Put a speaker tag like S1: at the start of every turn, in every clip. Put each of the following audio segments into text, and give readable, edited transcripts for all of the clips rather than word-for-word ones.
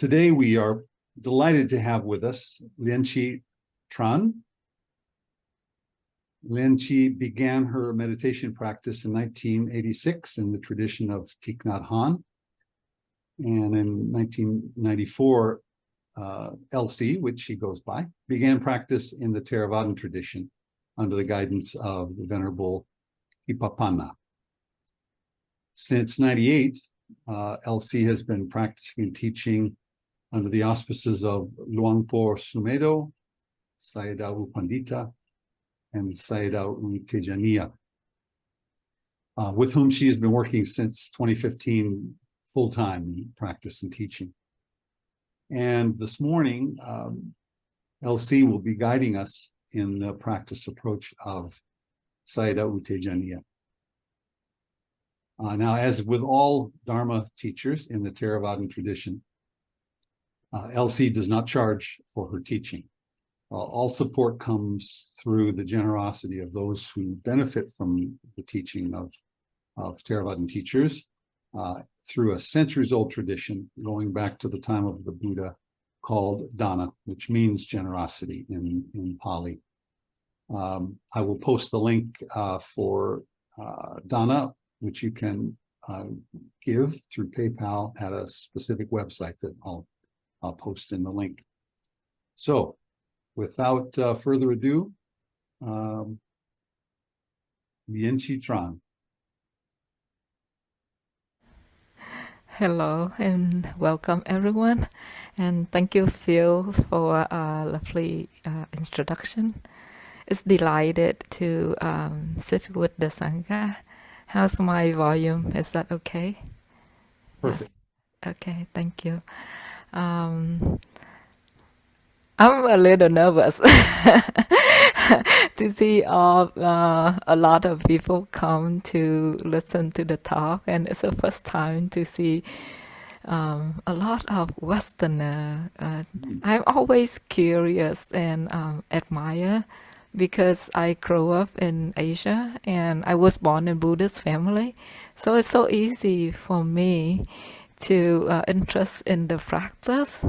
S1: Today we are delighted to have with us Lienchi Tran. Lienchi began her meditation practice in 1986 in the tradition of Thich Nhat Hanh. And in 1994, LC, which she goes by, began practice in the Theravadan tradition under the guidance of the Venerable Ipapana. Since 98, LC has been practicing and teaching under the auspices of Luangpo Sumedho, Sayadaw U Pandita, and Sayadaw U Tejaniya, with whom she has been working since 2015 full-time in practice and teaching. And this morning, LC will be guiding us in the practice approach of Sayadaw U Tejaniya. Now, as with all Dharma teachers in the Theravadan tradition, LC does not charge for her teaching. All support comes through the generosity of those who benefit from the teaching of Theravadan teachers through a centuries-old tradition going back to the time of the Buddha called dana, which means generosity in Pali. I will post the link for dana, which you can give through PayPal at a specific website that I'll post in the link. So, without further ado, Lienchi Tran.
S2: Hello and welcome everyone, and thank you, Phil, for a lovely introduction. It's delighted to sit with the Sangha. How's my volume? Is that okay?
S1: Perfect.
S2: Yes. Okay, thank you. I'm a little nervous to see a lot of people come to listen to the talk, and it's the first time to see a lot of Westerner. I'm always curious and admire, because I grew up in Asia and I was born in Buddhist family, so it's so easy for me to interest in the practice.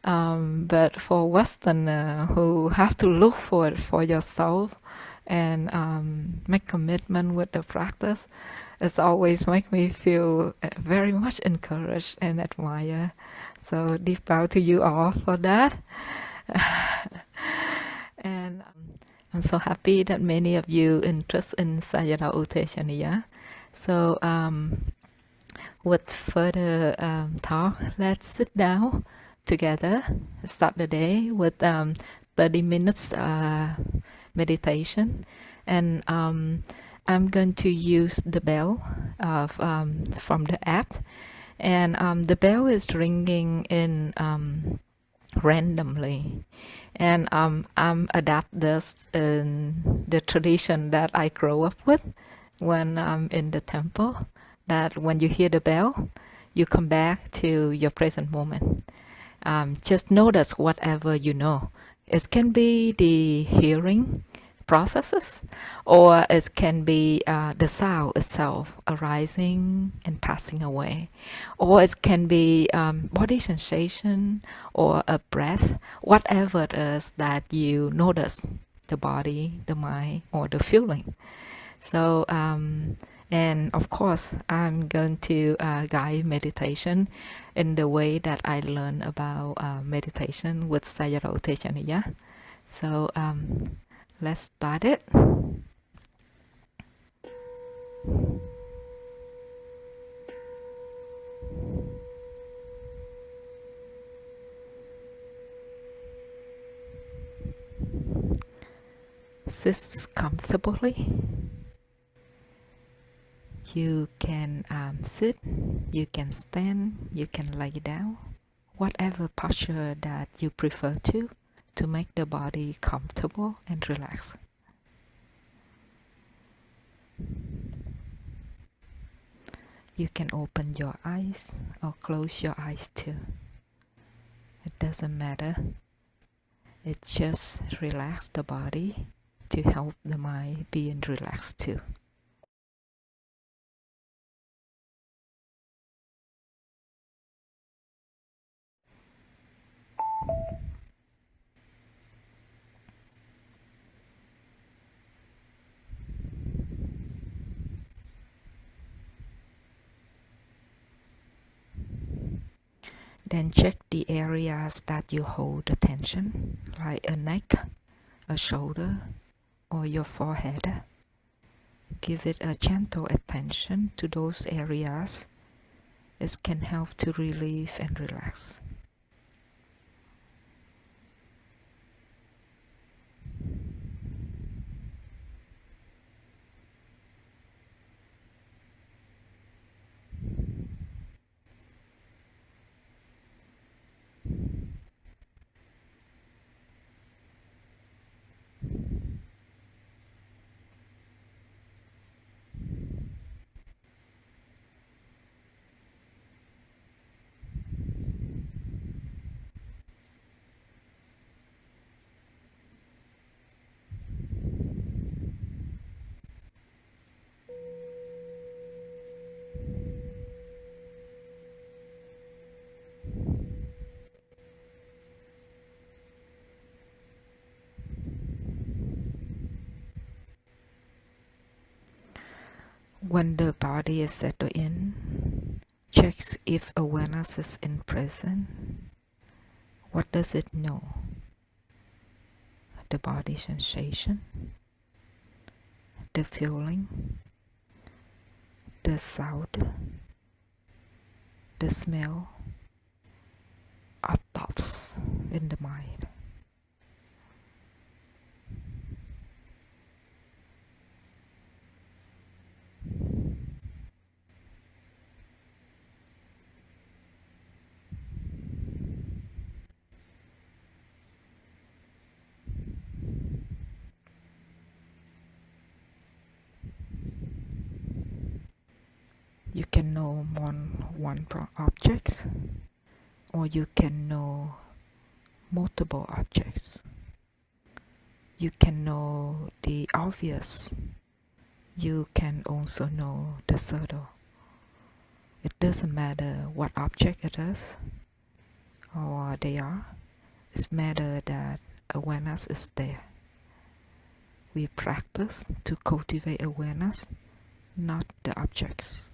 S2: But for Westerner who have to look for it for yourself and make commitment with the practice, it's always make me feel very much encouraged and admire. So deep bow to you all for that. And I'm so happy that many of you interest in Sayadaw U Tejaniya. So with further talk, let's sit down together, start the day with 30 minutes meditation. And I'm going to use the bell from the app. And the bell is ringing in randomly. And I'm adapt this in the tradition that I grew up with when I'm in the temple, that when you hear the bell, you come back to your present moment. Just notice whatever you know. It can be the hearing processes, or it can be the sound itself arising and passing away, or it can be body sensation or a breath, whatever it is that you notice, the body, the mind, or the feeling. So and of course, I'm going to guide meditation in the way that I learned about meditation with Sayadaw U Tejaniya. So let's start it. Sit comfortably. You can sit, you can stand, you can lay down, whatever posture that you prefer to make the body comfortable and relaxed. You can open your eyes or close your eyes too. It doesn't matter. It just relax the body to help the mind being relaxed too. Then check the areas that you hold the tension, like a neck, a shoulder, or your forehead. Give it a gentle attention to those areas. This can help to relieve and relax. When the body is settled in, check if awareness is in present. What does it know? The body sensation, the feeling, the sound, the smell, or thoughts in the mind. You can know one object, or you can know multiple objects. You can know the obvious. You can also know the subtle. It doesn't matter what object it is or they are. It's matter that awareness is there. We practice to cultivate awareness, not the objects.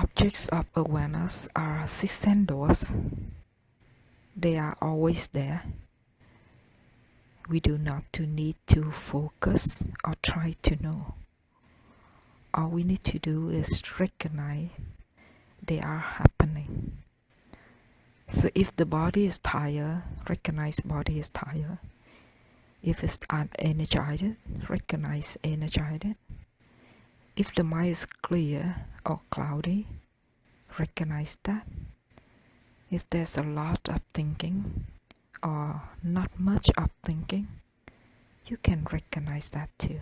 S2: Objects of awareness are six sense doors. They are always there. We do not need to focus or try to know. All we need to do is recognize they are happening. So if the body is tired, recognize body is tired. If it's unenergized, recognize energized. If the mind is clear or cloudy, recognize that. If there's a lot of thinking or not much of thinking, you can recognize that too.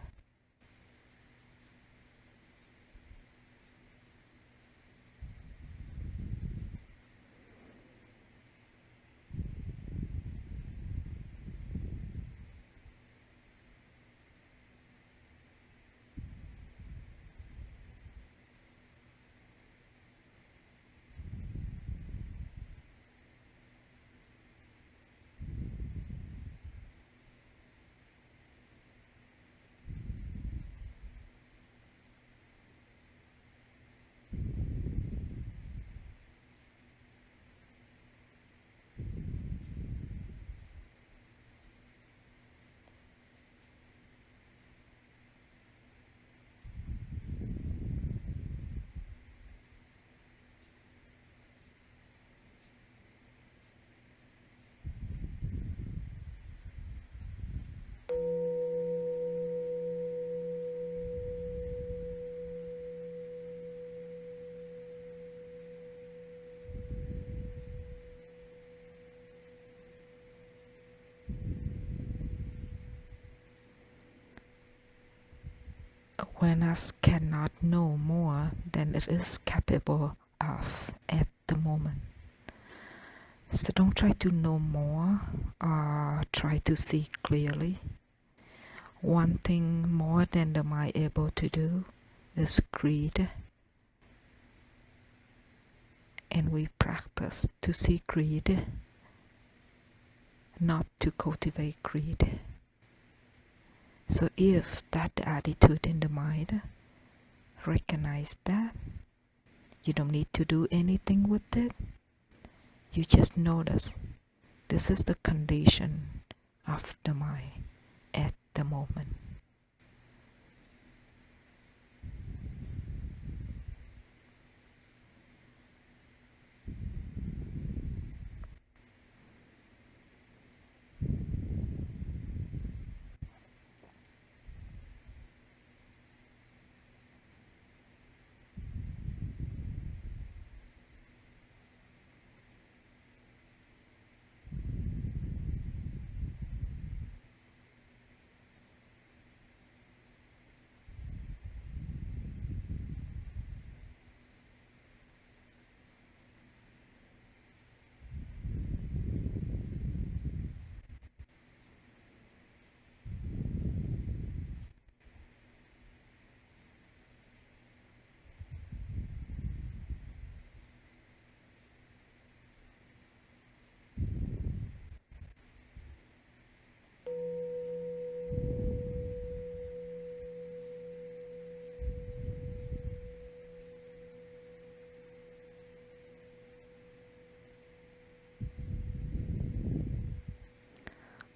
S2: awareness cannot know more than it is capable of at the moment. So don't try to know more or try to see clearly. One thing more than the mind able to do is greed. And we practice to see greed, not to cultivate greed. So if that attitude in the mind, recognize that. You don't need to do anything with it. You just notice this is the condition of the mind at the moment.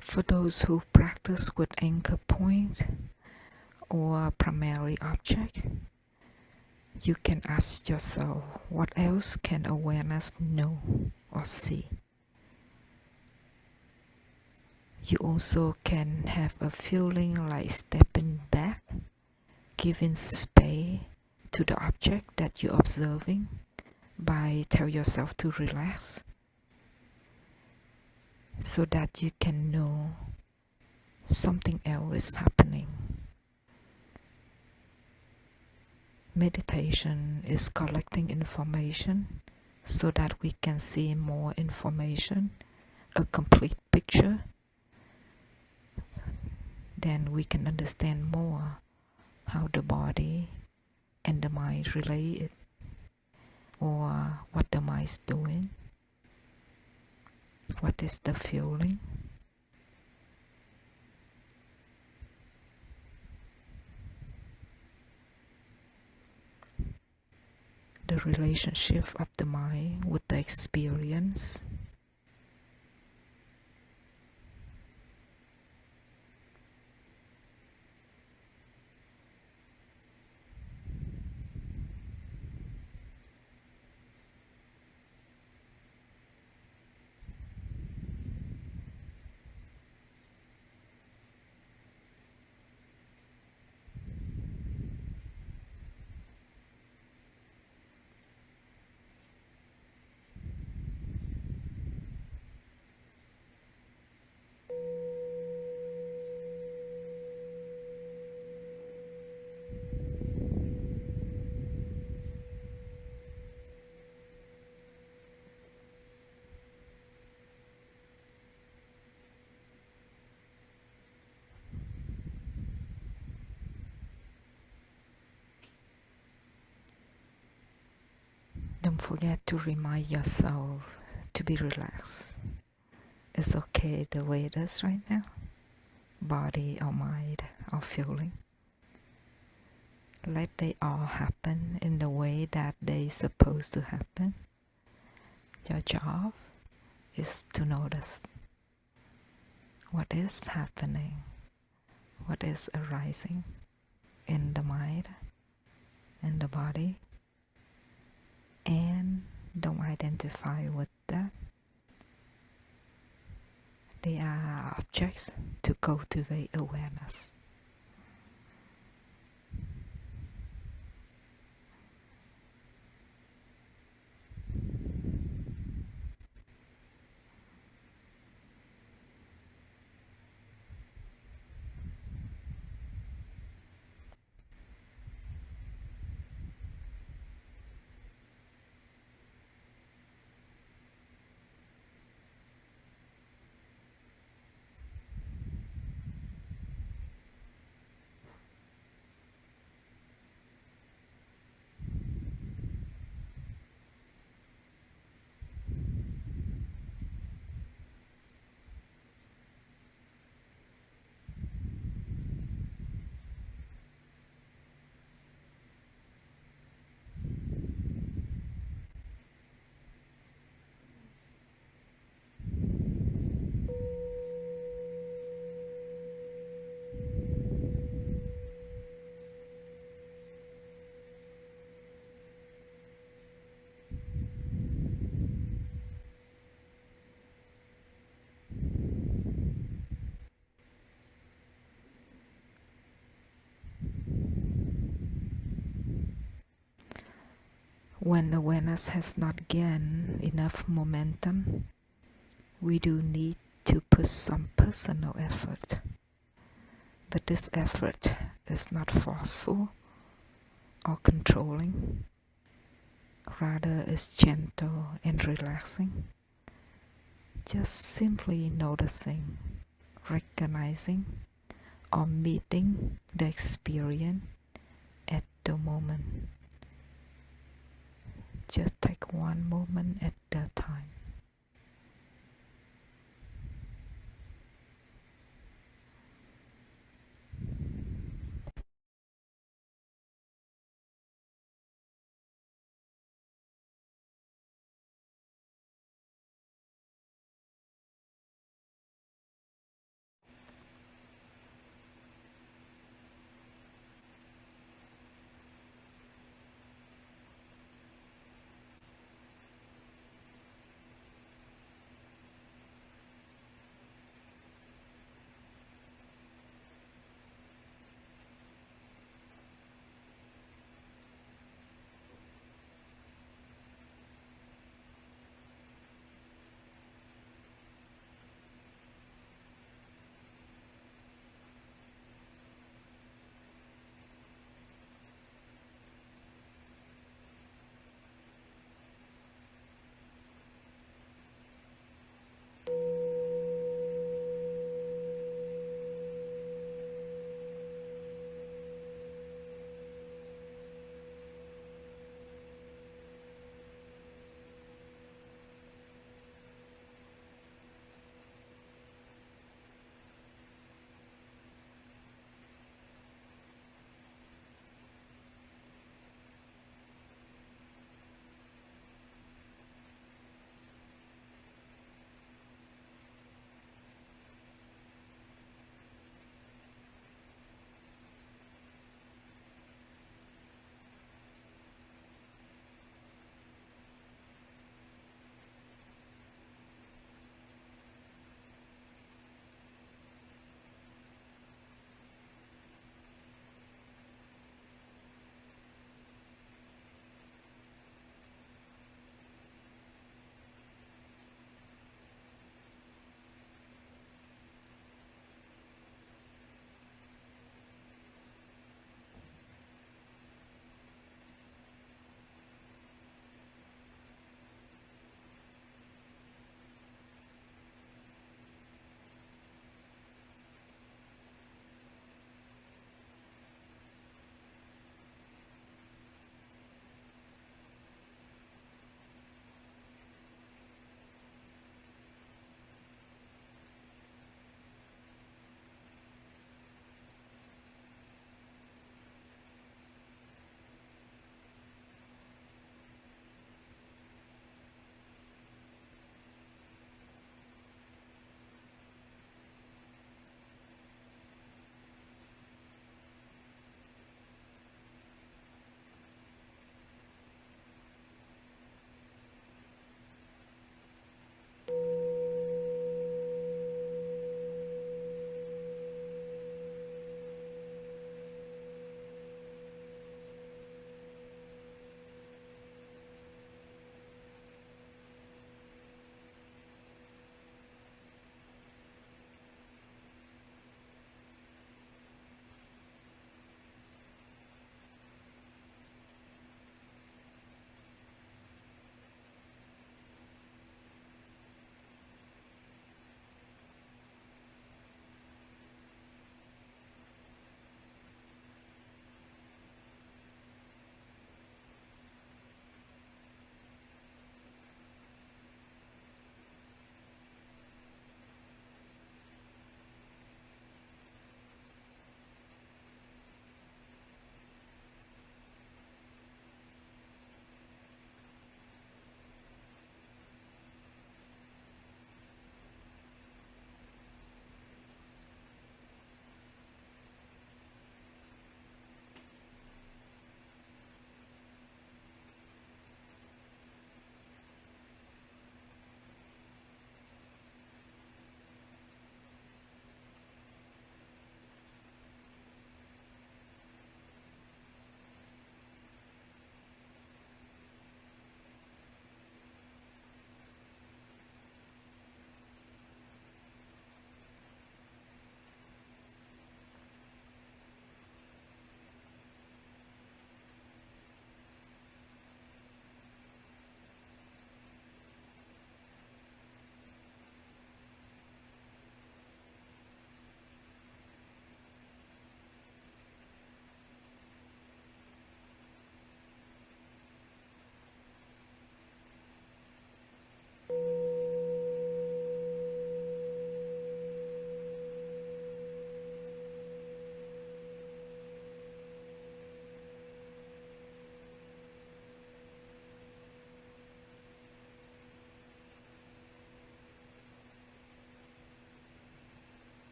S2: For those who practice with anchor point or primary object, you can ask yourself, what else can awareness know or see? You also can have a feeling like stepping back, giving space to the object that you're observing by tell yourself to relax, so that you can know something else is happening. Meditation is collecting information so that we can see more information, a complete picture. Then we can understand more how the body and the mind relate, or what the mind is doing. What is the feeling? The relationship of the mind with the experience. Don't forget to remind yourself to be relaxed. It's okay the way it is right now. Body or mind or feeling. Let they all happen in the way that they supposed to happen. Your job is to notice what is happening, what is arising in the mind and the body, and don't identify with that. They are objects to cultivate awareness. when awareness has not gained enough momentum, we do need to put some personal effort. But this effort is not forceful or controlling. Rather, it's gentle and relaxing. Just simply noticing, recognizing, or meeting the experience at the moment. Just take one moment at a time.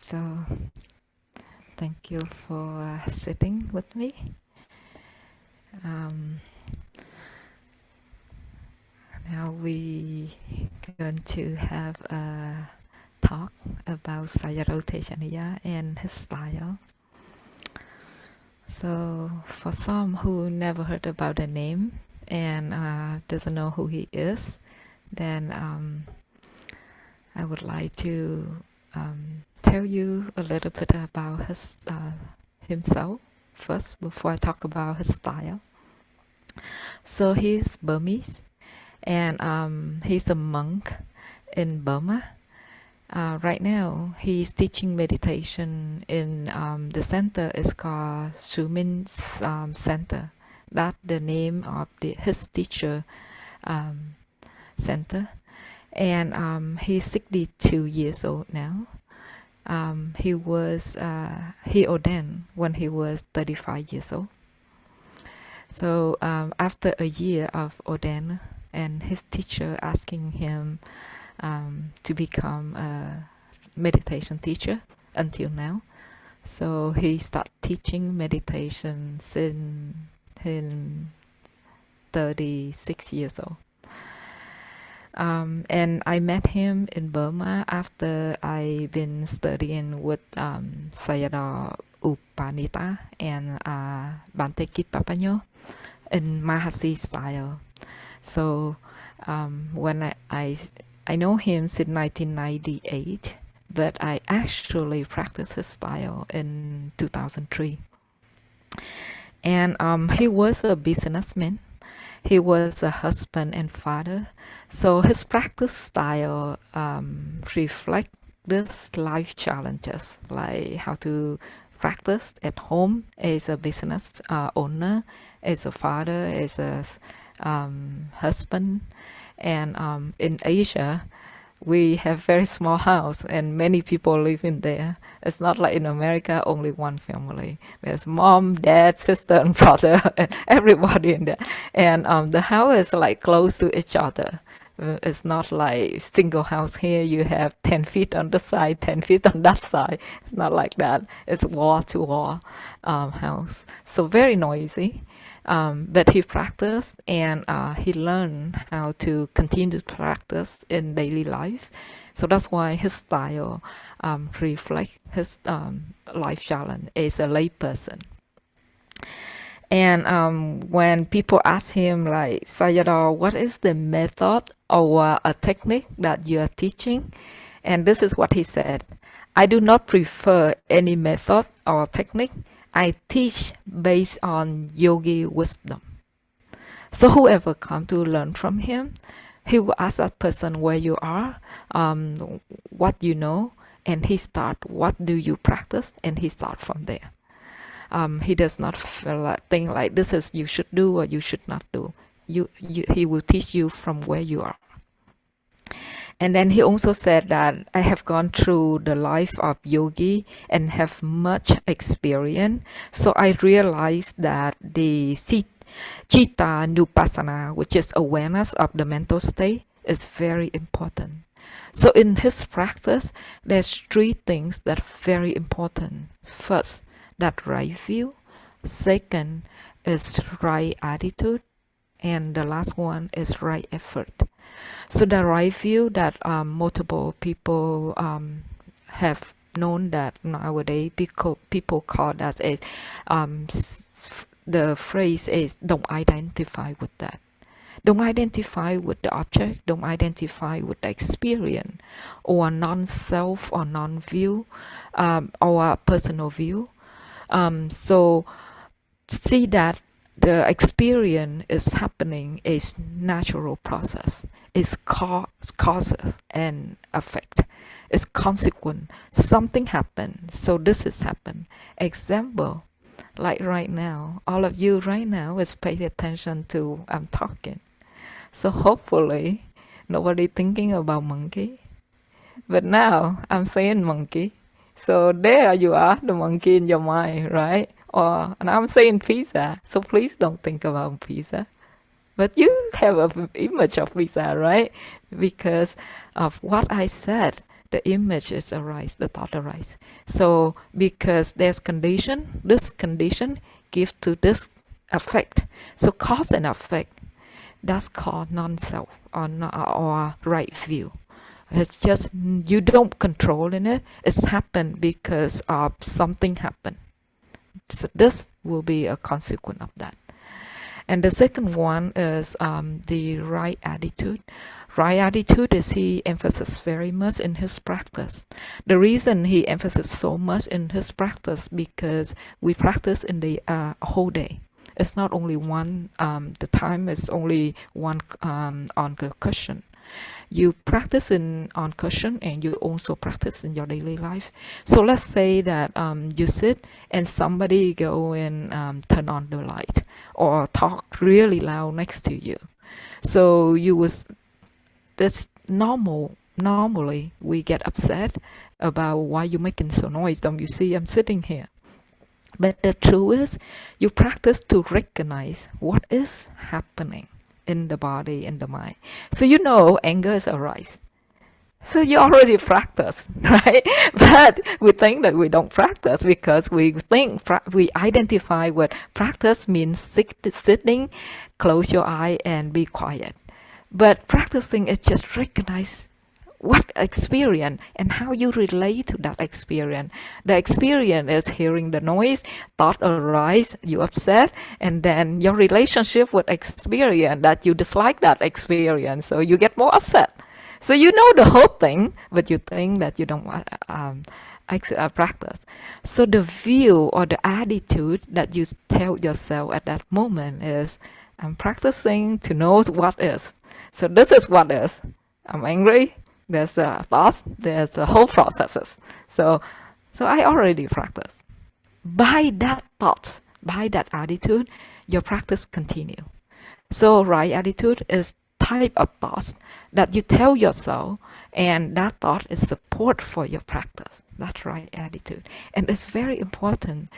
S2: So thank you for sitting with me. Now we going to have a talk about Sayadaw U Tejaniya and his style. So for some who never heard about the name and doesn't know who he is, then I would like to tell you a little bit about himself first before I talk about his style. So he's Burmese, and he's a monk in Burma. Right now, he's teaching meditation in the center is called Shwe Oo Min Center. That's the name of his teacher center. And he's 62 years old now. He ordained when he was 35 years old. So after a year of ordaining, and his teacher asking him to become a meditation teacher until now. So he started teaching meditation since 36 years old. And I met him in Burma after I've been studying with Sayadaw U Tejaniya and Bante Kipapanyo in Mahasi style. So when I know him since 1998, but I actually practiced his style in 2003. And he was a businessman. He was a husband and father. So his practice style reflects this life challenges, like how to practice at home as a business owner, as a father, as a husband. And in Asia, we have very small house and many people live in there. It's not like in America, only one family. There's mom, dad, sister, and brother, and everybody in there. And the house is like close to each other. It's not like single house here. You have 10 feet on the side, 10 feet on that side. It's not like that. It's wall to wall house. So very noisy. But he practiced and he learned how to continue to practice in daily life. So that's why his style reflects his life challenge as a layperson. And when people ask him, like, Sayadaw, what is the method or a technique that you are teaching? And this is what he said: I do not prefer any method or technique. I teach based on yogi wisdom. So whoever come to learn from him, he will ask that person where you are, what you know, and he start, what do you practice? And he start from there. He does not think like this is you should do or you should not do. He will teach you from where you are. And then he also said that I have gone through the life of yogi and have much experience. So I realized that the Citta Nupassana, which is awareness of the mental state, is very important. So in his practice, there's 3 things that are very important. First, that right view. Second is right attitude. And the last one is right effort. So the right view that multiple people have known that nowadays people call that as the phrase is don't identify with that. Don't identify with the object, don't identify with the experience or non-self or non-view or personal view. So see that the experience is happening is natural process. It's causes and effect. It's consequent. Something happened. So this has happened. Example, like right now, all of you right now is paying attention to I'm talking. So hopefully nobody thinking about monkey. But now I'm saying monkey. So there you are, the monkey in your mind, right? And I'm saying pizza, so please don't think about pizza. But you have an image of pizza, right? Because of what I said, the image is arise, the thought arise. So because there's condition, this condition gives to this effect. So cause and effect, that's called non-self or right view. It's just you don't control in it. It's happened because of something happened. So this will be a consequence of that. And the second one is the right attitude. Right attitude is he emphasizes very much in his practice. The reason he emphasizes so much in his practice because we practice in the whole day. It's not only one, the time is only one on the cushion. You practice on cushion and you also practice in your daily life. So let's say that you sit and somebody go and turn on the light or talk really loud next to you. So that's normal. Normally we get upset about why you're making so noise. Don't you see I'm sitting here? But the truth is you practice to recognize what is happening in the body and the mind. So you know anger is arise. So you already practice, right? But we think that we don't practice because we think we identify what practice means sitting, close your eye and be quiet. But practicing is just recognize what experience and how you relate to that experience. The experience is hearing the noise, thought arise, you upset, and then your relationship with experience that you dislike that experience, so you get more upset. So you know the whole thing, but you think that you don't practice. So the view or the attitude that you tell yourself at that moment is, I'm practicing to know what is. So this is what is. I'm angry. There's thoughts, there's the whole processes. So I already practice. By that thought, by that attitude, your practice continue. So right attitude is type of thoughts that you tell yourself, and that thought is support for your practice. That's right attitude. And it's very important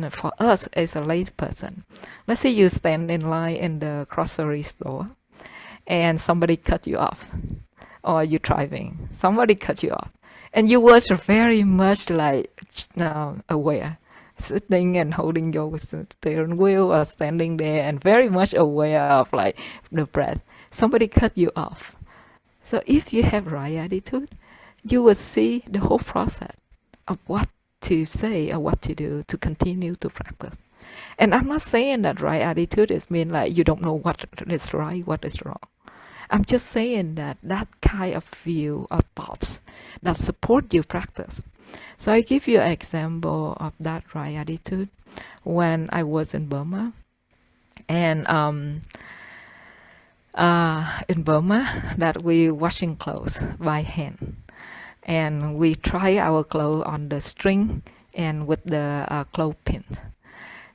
S2: for us as a lay person. Let's say you stand in line in the grocery store and somebody cut you off. Or you're driving, somebody cut you off, and you was very much like aware, sitting and holding your steering wheel or standing there and very much aware of like the breath. Somebody cut you off. So if you have right attitude, you will see the whole process of what to say or what to do to continue to practice. And I'm not saying that right attitude is mean like you don't know what is right, what is wrong. I'm just saying that kind of view or thoughts that support your practice. So I give you an example of that right attitude when I was in Burma. And in Burma, that we washing clothes by hand. And we try our clothes on the string and with the clothes pin.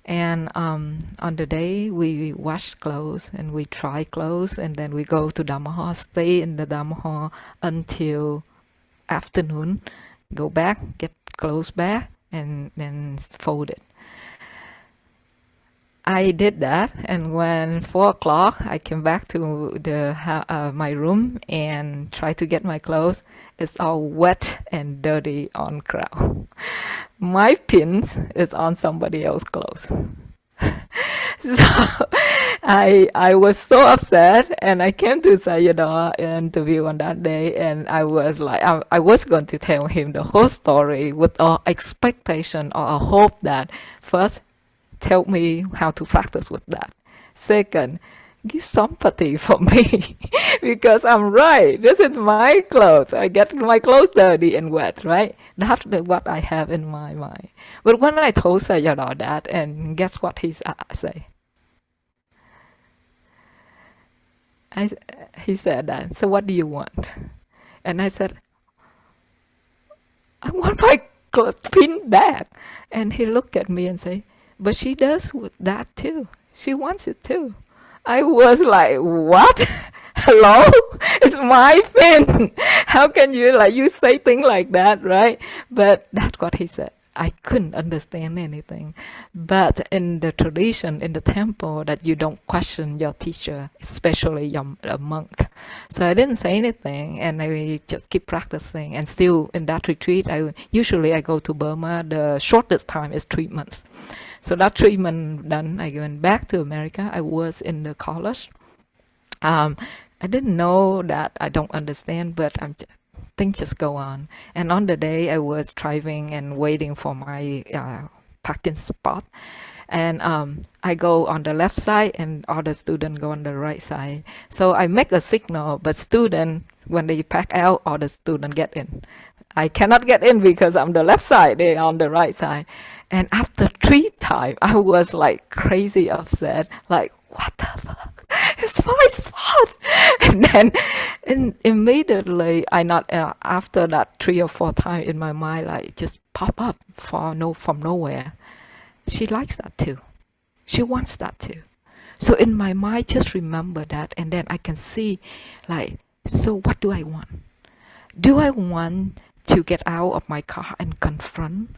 S2: And on the day we wash clothes and we try clothes, and then we go to Dhamma hall, stay in the Dhamma hall until afternoon, go back, get clothes back, and then fold it. I did that, and when 4 o'clock I came back to my room and tried to get my clothes, it's all wet and dirty on ground. My pins is on somebody else's clothes. So I was so upset, and I came to Sayadaw interview on that day, and I was like, I was going to tell him the whole story with an expectation or a hope that first, tell me how to practice with that. Second, give sympathy for me because I'm right. This is my clothes. I get my clothes dirty and wet, right? That's what I have in my mind. But when I told Sayadaw that, and guess what he say? He said that, so what do you want? And I said, I want my pin back. And he looked at me and said, but she does with that too. She wants it too. I was like, what? Hello? It's my pin. How can you you say things like that, right? But that's what he said. I couldn't understand anything. But in the tradition, in the temple, that you don't question your teacher, especially a monk. So I didn't say anything, and I just keep practicing. And still in that retreat, usually I go to Burma. The shortest time is 3 months. So that 3 months done, I went back to America. I was in the college. I didn't know that I don't understand, but things just go on. And on the day I was driving and waiting for my parking spot, and I go on the left side and other students go on the right side. So I make a signal, but student, when they pack out, other student get in. I cannot get in because I'm the left side, they are on the right side. And after 3 times, I was like crazy upset, like, what the fuck? It's my spot. And then immediately, after that 3 or 4 times in my mind, like just pop up from nowhere. She likes that too. She wants that too. So in my mind, just remember that, and then I can see, like, so what do I want? Do I want to get out of my car and confront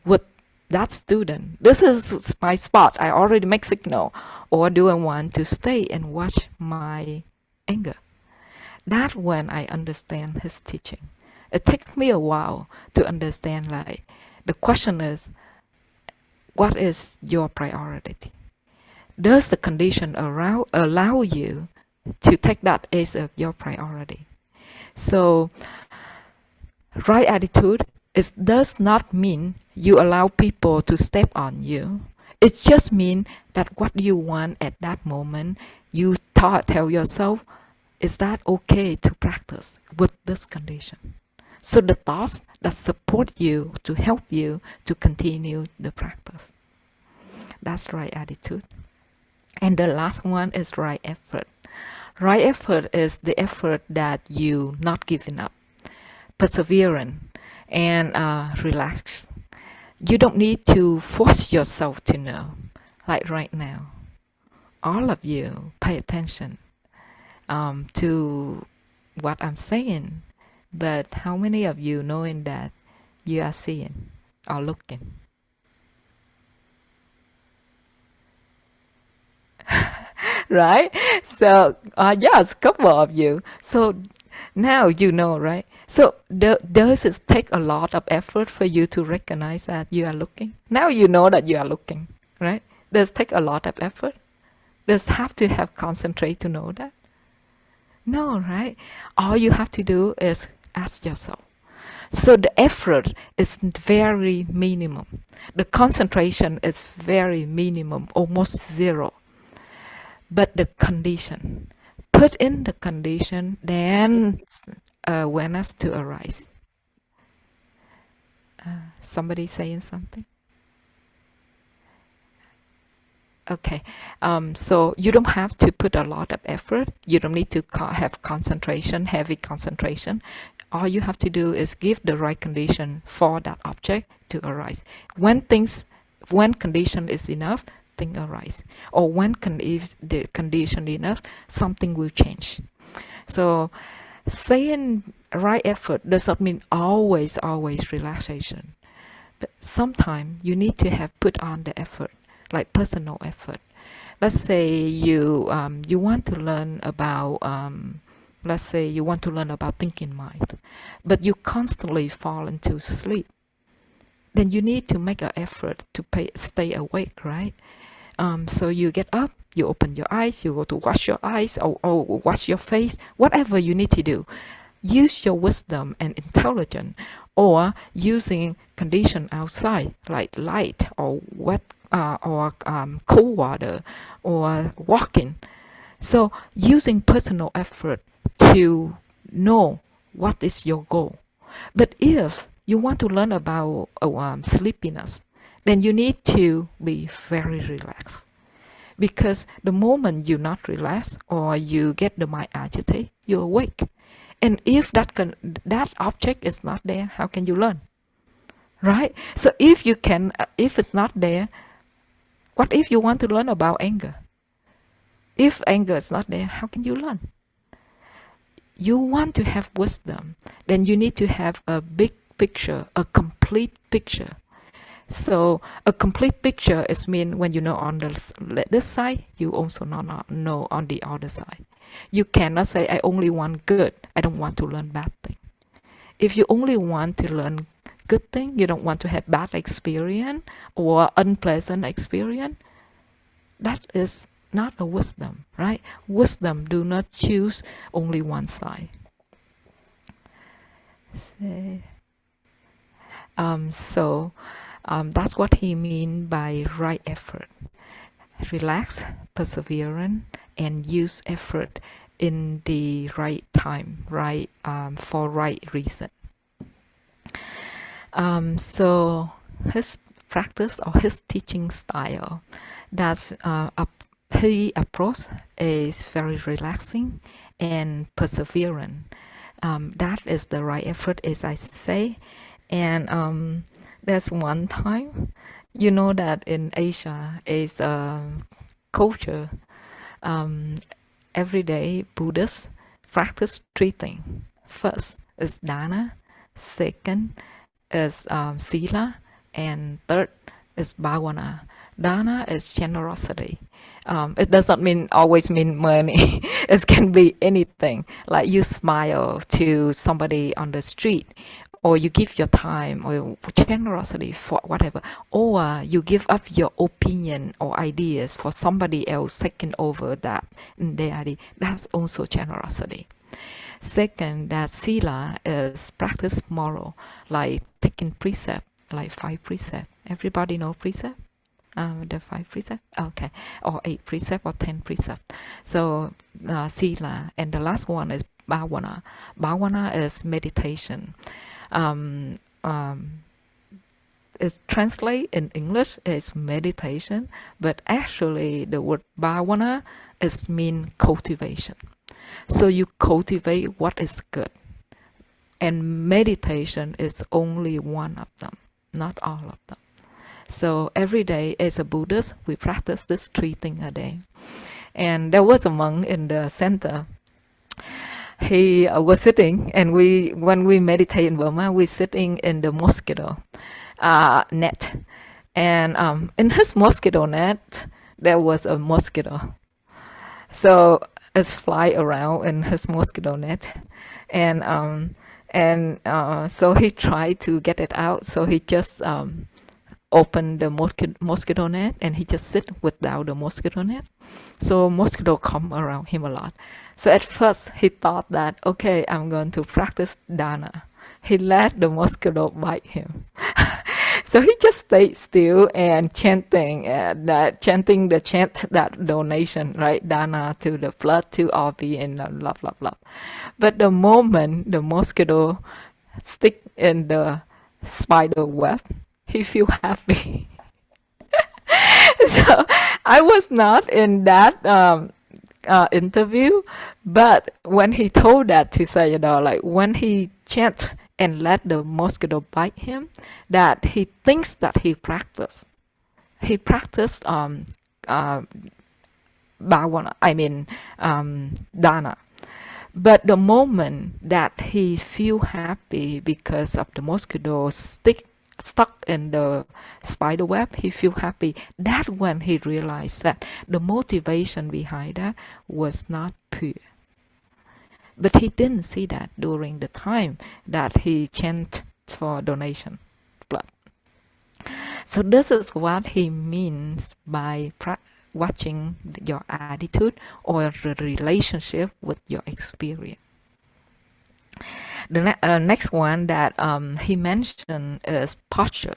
S2: with that student? This is my spot. I already make signal. Or do I want to stay and watch my anger? That's when I understand his teaching. It takes me a while to understand, like, the question is, what is your priority? Does the condition allow you to take that as your priority? So, right attitude, it does not mean you allow people to step on you. It just means that what you want at that moment, you tell yourself, is that okay to practice with this condition? So the thoughts that support you, to help you to continue the practice. That's right attitude. And the last one is right effort. Right effort is the effort that you not giving up, perseverance, and relax. You don't need to force yourself to know. Like right now, all of you pay attention to what I'm saying. But how many of you knowing that you are seeing or looking? Right? So, yes, a couple of you. So now you know, right? So does it take a lot of effort for you to recognize that you are looking? Now you know that you are looking, right? Does it take a lot of effort? Does have to have concentrate to know that? No, right? All you have to do is ask yourself. So the effort is very minimum. The concentration is very minimum, almost zero. But the condition, put in the condition, then awareness to arise. Somebody saying something? Okay, so you don't have to put a lot of effort. You don't need to have concentration, heavy concentration. All you have to do is give the right condition for that object to arise. When condition is enough, thing arise. Or when the condition enough, something will change. So saying right effort does not mean always relaxation. But sometimes you need to have put on the effort, like personal effort. Let's say you want to learn about thinking mind, but you constantly fall into sleep. Then you need to make an effort to stay awake, right? So you get up, you open your eyes, you go to wash your eyes or wash your face, whatever you need to do. Use your wisdom and intelligence, or using condition outside like light or wet or cold water or walking. So using personal effort to know what is your goal. But if you want to learn about sleepiness, then you need to be very relaxed. Because the moment you're not relaxed or you get the mind agitated, you're awake. And if that object is not there, how can you learn? Right? So if it's not there, what if you want to learn about anger? If anger is not there, how can you learn? You want to have wisdom, then you need to have a big picture, a complete picture. So a complete picture is mean when you know on this side, you also know on the other side. You cannot say I only want good. I don't want to learn bad thing. If you only want to learn good thing, you don't want to have bad experience or unpleasant experience, that is not a wisdom, right? Wisdom do not choose only one side. So that's what he mean by right effort. Relax, perseverance, and use effort in the right time, right for right reason. So his practice or his teaching style, that's he approach is very relaxing and perseverant. That is the right effort, as I say. And there's one time, you know that in Asia is a culture. Every day Buddhists practice three things. First is dana, second is sila, and third is bhavana. Dana is generosity. It doesn't mean always mean money. It can be anything, like you smile to somebody on the street, or you give your time or generosity for whatever, or you give up your opinion or ideas for somebody else taking over that in their idea. That's also generosity. Second, that sila is practice moral, like taking precept, like 5 precept. Everybody know precept? The 5 precept, okay, or 8 precept or 10 precept. So sila, and the last one is bhavana. Bhavana is meditation. It's translated in English as meditation, but actually the word bhavana is mean cultivation. So you cultivate what is good, and meditation is only one of them, not all of them. So every day as a Buddhist, we practice this 3 things a day. And there was a monk in the center. He was sitting, and when we meditate in Burma, we're sitting in the mosquito net. And in his mosquito net, there was a mosquito. So it's fly around in his mosquito net. And so he tried to get it out. So he just open the mosquito net, and he just sit without the mosquito net. So mosquito come around him a lot. So at first he thought that, okay, I'm going to practice dana. He let the mosquito bite him. So he just stayed still and chanting the chant, that donation, right? Dana to the flood, to Avi, and blah, blah, blah. But the moment the mosquito stick in the spider web, he feel happy. So I was not in that interview, but when he told that to Sayadaw, like when he chant and let the mosquito bite him, that he thinks that he practiced bhavana, dana. But the moment that he feel happy because of the mosquito stuck in the spider web, he feel happy. That when he realized that the motivation behind that was not pure. But he didn't see that during the time that he chanted for donation blood. So this is what he means by watching your attitude or the relationship with your experience. The next one that he mentioned is posture.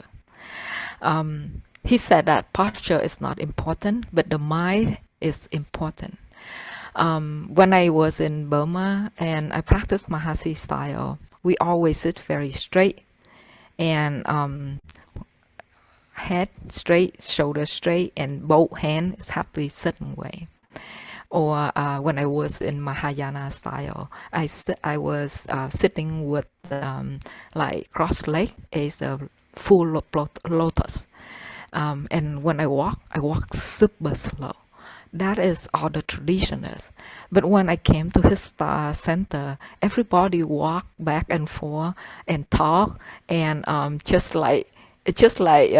S2: He said that posture is not important, but the mind is important. When I was in Burma and I practiced Mahasi style, we always sit very straight, and head straight, shoulders straight, and both hands have to be certain way. Or when I was in Mahayana style, I was sitting with like cross leg as a full lotus. And when I walk super slow. That is all the tradition is. But when I came to his center, everybody walked back and forth and talk, and just like It's just like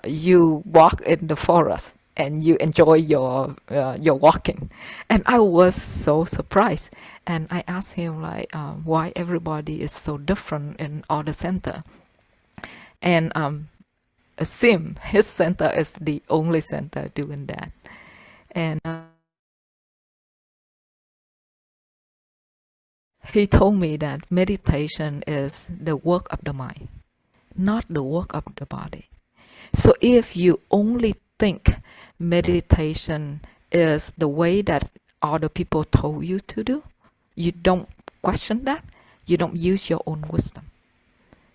S2: you walk in the forest and you enjoy your walking. And I was so surprised. And I asked him like, why everybody is so different in all the center. And Sim, his center is the only center doing that. And he told me that meditation is the work of the mind, not the work of the body. So if you only think meditation is the way that other people told you to do, you don't question that, you don't use your own wisdom.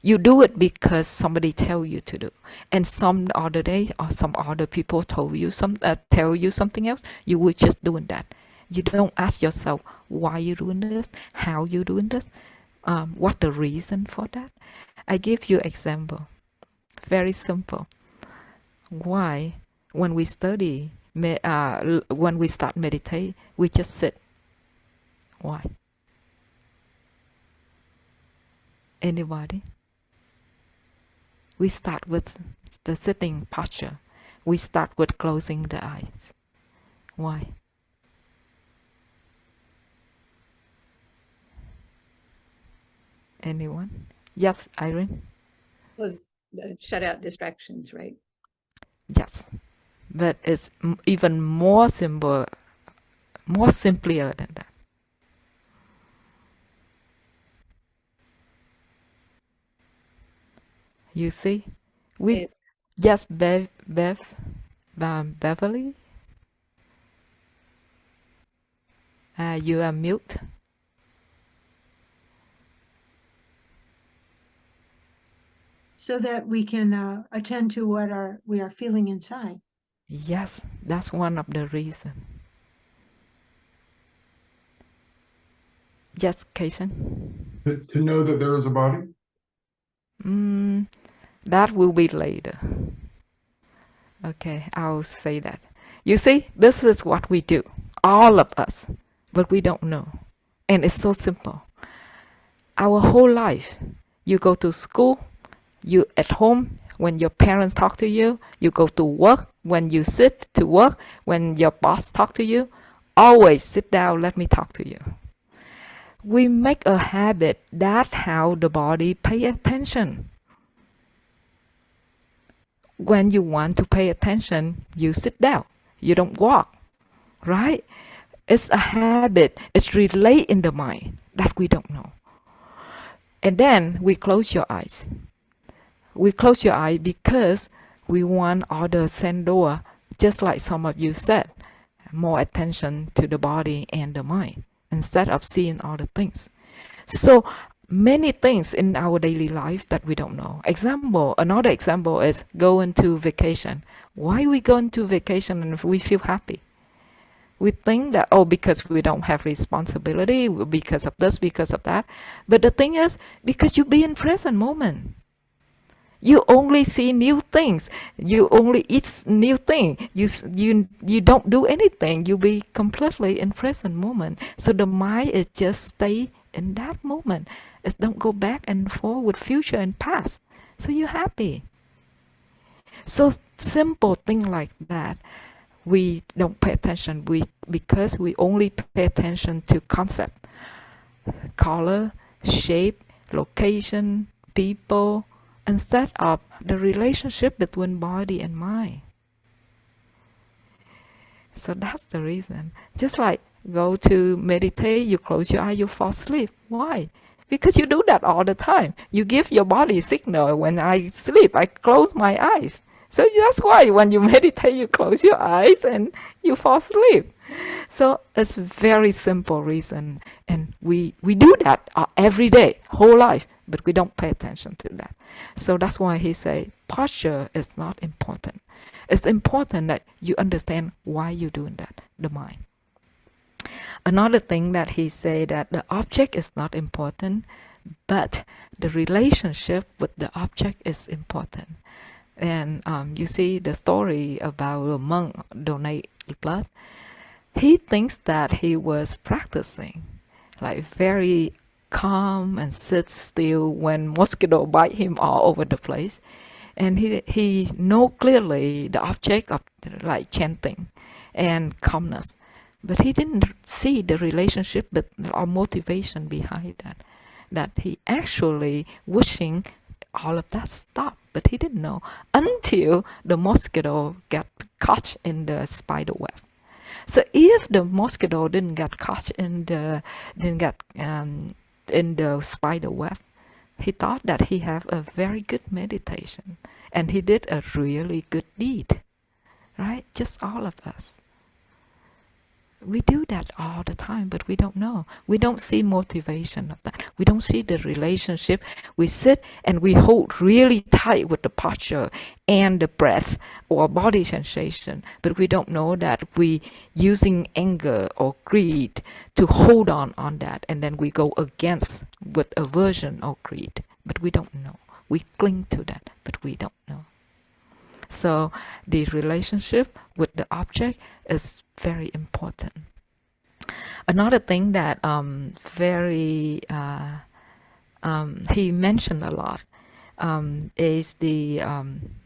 S2: You do it because somebody tell you to do, and some other day or some other people tell you something else. You were just doing that. You don't ask yourself why you doing this, how you doing this, what the reason for that. I give you example. Very simple. Why, when we study, when we start meditate, we just sit? Why? Anybody? We start with the sitting posture. We start with closing the eyes. Why? Anyone? Yes, Irene?
S3: Was shut out distractions, right?
S2: Yes. But it's even more simple, more simpler than that. You see? We just Beverly? You are mute.
S4: So that we can attend to what we are feeling inside.
S2: Yes, that's one of the reasons. Yes, Kason?
S5: To know that there is a body?
S2: That will be later. Okay, I'll say that. You see, this is what we do, all of us, but we don't know. And it's so simple. Our whole life, you go to school, you at home, when your parents talk to you, you go to work, when you sit to work, when your boss talk to you, always sit down, let me talk to you. We make a habit, that's how the body pay attention. When you want to pay attention, you sit down, you don't walk, right? It's a habit, it's relate in the mind that we don't know. And then we close your eyes. We close your eye because we want other send door, just like some of you said, more attention to the body and the mind instead of seeing other things. So many things in our daily life that we don't know. Another example is going to vacation. Why we go into vacation and we feel happy? We think that, because we don't have responsibility, because of this, because of that. But the thing is, because you be in present moment. You only see new things. You only eat new things. You don't do anything. You be completely in present moment. So the mind is just stay in that moment. It don't go back and forth with future and past. So you're happy. So simple thing like that, we don't pay attention. Because we only pay attention to concept, color, shape, location, people, instead of the relationship between body and mind. So that's the reason. Just like go to meditate, you close your eye, you fall asleep. Why? Because you do that all the time. You give your body signal. When I sleep, I close my eyes. So that's why when you meditate, you close your eyes and you fall asleep. So it's very simple reason. And we do that every day, whole life, but we don't pay attention to that. So that's why he say posture is not important. It's important that you understand why you're doing that, the mind. Another thing that he say that the object is not important, but the relationship with the object is important. And you see the story about a monk donate blood. He thinks that he was practicing, like very calm and sit still when mosquito bite him all over the place. And he know clearly the object of like chanting and calmness, but he didn't see the relationship or motivation behind that. That he actually wishing all of that stop, but he didn't know until the mosquito got caught in the spider web. So if the mosquito didn't get caught in the spider web, he thought that he had a very good meditation and he did a really good deed, right? Just all of us. We do that all the time, but we don't know. We don't see motivation of that. We don't see the relationship. We sit and we hold really tight with the posture and the breath or body sensation, but we don't know that we using anger or greed to hold on that, and then we go against with aversion or greed, but we don't know. We cling to that, but we don't know. So the relationship with the object is very important. Another thing that he mentioned a lot is the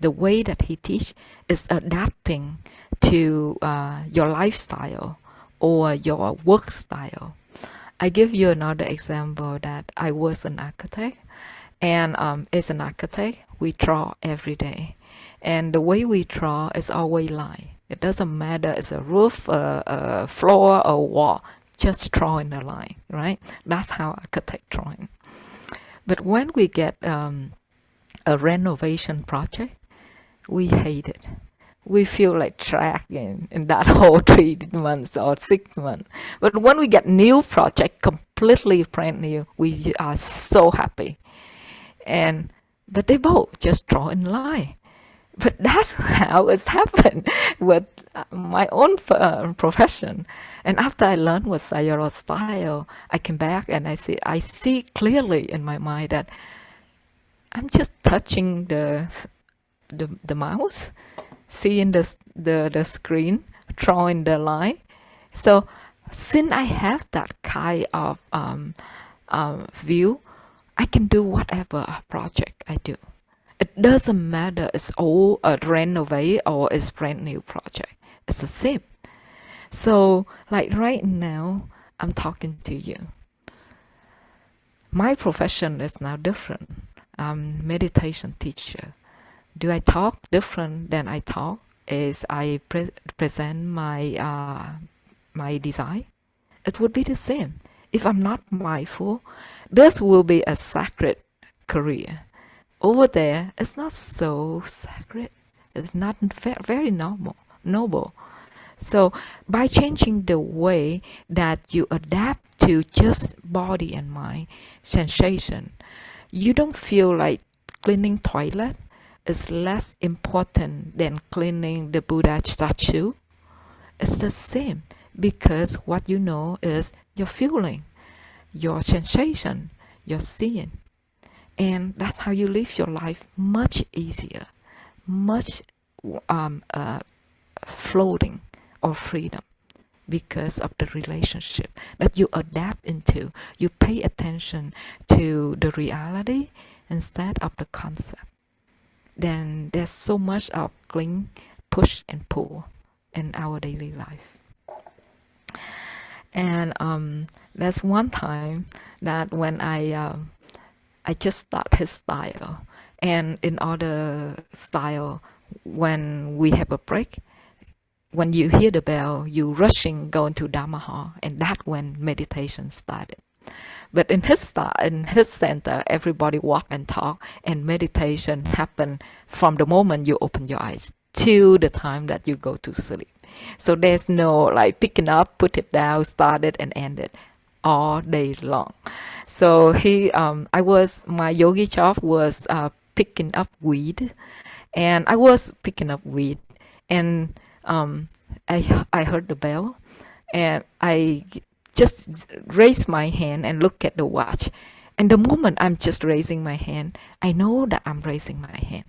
S2: way that he teach is adapting to your lifestyle or your work style. I give you another example that I was an architect, and as an architect, we draw every day. And the way we draw is always line. It doesn't matter it's a roof, a floor, or wall. Just draw in a line, right? That's how architect drawing. But when we get a renovation project, we hate it. We feel like trapped in that whole 3 months or 6 months. But when we get new project, completely brand new, we are so happy. But they both just draw in line. But that's how it's happened with my own profession. And after I learned what Sayadaw style, I came back and I see clearly in my mind that I'm just touching the mouse, seeing the screen, drawing the line. So since I have that kind of view, I can do whatever project I do. It doesn't matter it's old, renovate, or it's brand new project. It's the same. So like right now, I'm talking to you. My profession is now different. I'm meditation teacher. Do I talk different than I talk as I present my my design? It would be the same. If I'm not mindful, this will be a sacred career. Over there, it's not so sacred. It's not very noble. So by changing the way that you adapt to just body and mind sensation, you don't feel like cleaning toilet is less important than cleaning the Buddha statue. It's the same, because what you know is your feeling, your sensation, your seeing. And that's how you live your life much easier, much floating or freedom, because of the relationship that you adapt into. You pay attention to the reality instead of the concept. Then there's so much of cling, push, and pull in our daily life. And there's one time that when I just start his style, and in other style, when we have a break, when you hear the bell, you rushing go into Dharma hall, and that's when meditation started. But in his center, everybody walk and talk, and meditation happen from the moment you open your eyes till the time that you go to sleep. So there's no like picking up, put it down, start it and end it all day long. So my yogi job was picking up weed, and I was picking up weed, and I heard the bell, and I just raised my hand and look at the watch. And the moment I'm just raising my hand, I know that I'm raising my hand.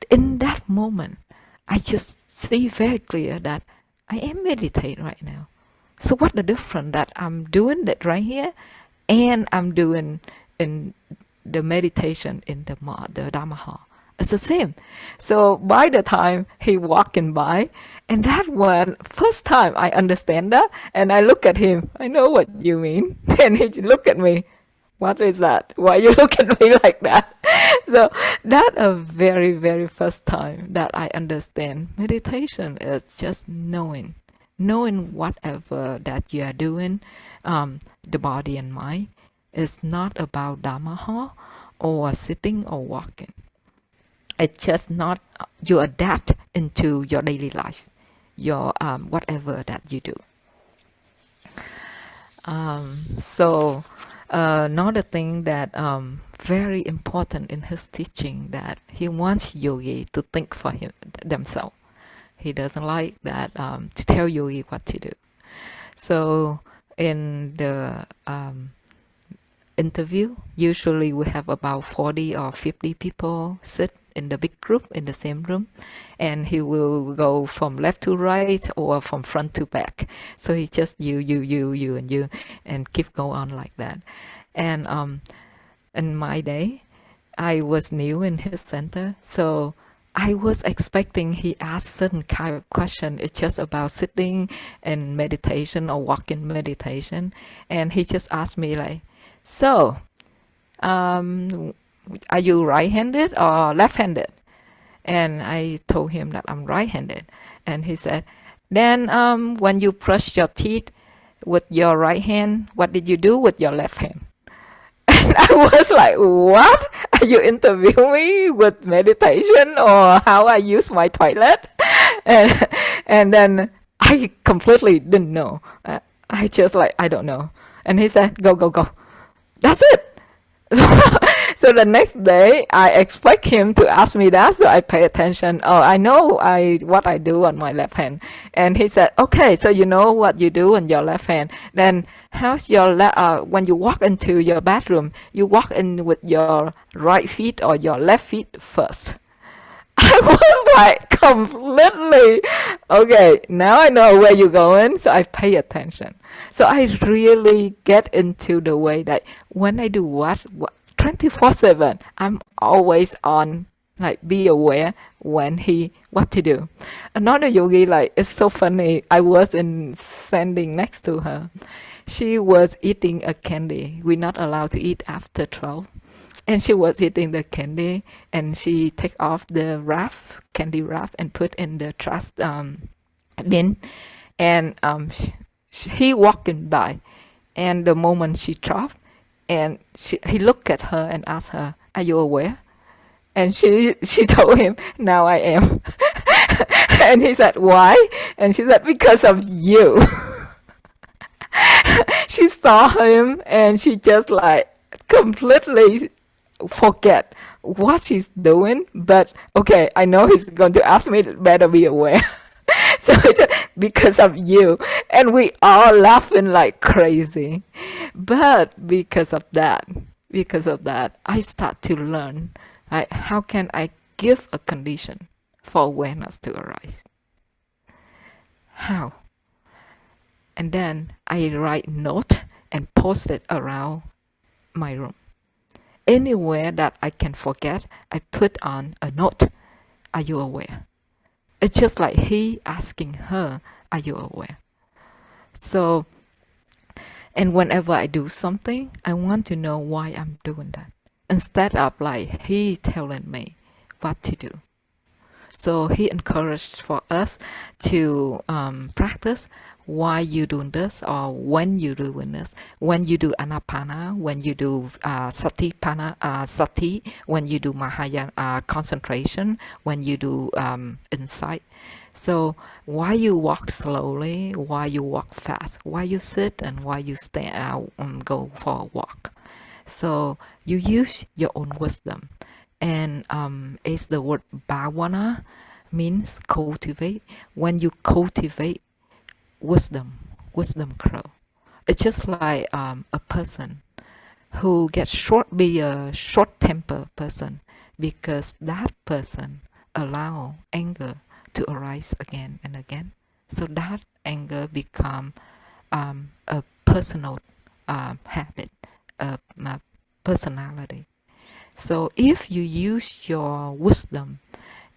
S2: In that moment, I just see very clear that I am meditating right now. So what the difference that I'm doing that right here, and I'm doing in the meditation in the Dharma hall? It's the same. So by the time he walking by, and that one first time I understand that, and I look at him. I know what you mean, and he look at me. What is that? Why you look at me like that? So that a very, very first time that I understand meditation is just knowing whatever that you are doing, the body and mind is not about Dharma hall or sitting or walking. It's just not, you adapt into your daily life, your whatever that you do. So another thing that very important in his teaching, that he wants yogi to think for themselves. He doesn't like that to tell yogi what to do. So in the interview, usually we have about 40 or 50 people sit in the big group in the same room, and he will go from left to right or from front to back. So he just you, and keep going on like that. And in my day, I was new in his center, so I was expecting he asked certain kind of question. It's just about sitting and meditation or walking meditation, and he just asked me like, so, are you right-handed or left-handed? And I told him that I'm right-handed. And he said, then when you brush your teeth with your right hand, what did you do with your left hand? And I was like, what? Are you interviewing me with meditation or how I use my toilet? And then I completely didn't know. I just like, I don't know. And he said, go. That's it. So the next day, I expect him to ask me that, so I pay attention. Oh, I know what I do on my left hand. And he said, okay, so you know what you do on your left hand. Then how's your when you walk into your bathroom, you walk in with your right feet or your left feet first? I was like completely, okay, now I know where you're going, so I pay attention. So I really get into the way that when I do what 24/7, I'm always on, like, be aware when what to do. Another yogi, like, it's so funny. I was standing next to her. She was eating a candy. We're not allowed to eat after 12. And she was eating the candy, and she take off the candy wrap, and put in the trash bin. And he walking by, and the moment she dropped, and he looked at her and asked her, "Are you aware?" And she told him, "Now I am." And he said, "Why?" And she said, "Because of you." She saw him, and she just like completely forget what she's doing. But okay, I know he's going to ask me, better be aware. So it's just because of you. And we all laughing like crazy. But because of that, I start to learn, like, how can I give a condition for awareness to arise? How? And then I write note and post it around my room. Anywhere that I can forget, I put on a note. Are you aware? It's just like he asking her, are you aware? So, and whenever I do something, I want to know why I'm doing that, instead of like he telling me what to do. So he encouraged for us to practice why you doing this, or when you doing this. When you do anapana, when you do sati, when you do mahayana concentration, when you do insight. So why you walk slowly, why you walk fast, why you sit, and why you stand out and go for a walk. So you use your own wisdom. And it's the word bhavana, means cultivate. When you cultivate wisdom grow. It's just like a person who gets be a short temper person, because that person allow anger to arise again and again. So that anger become a personal habit, a personality. So if you use your wisdom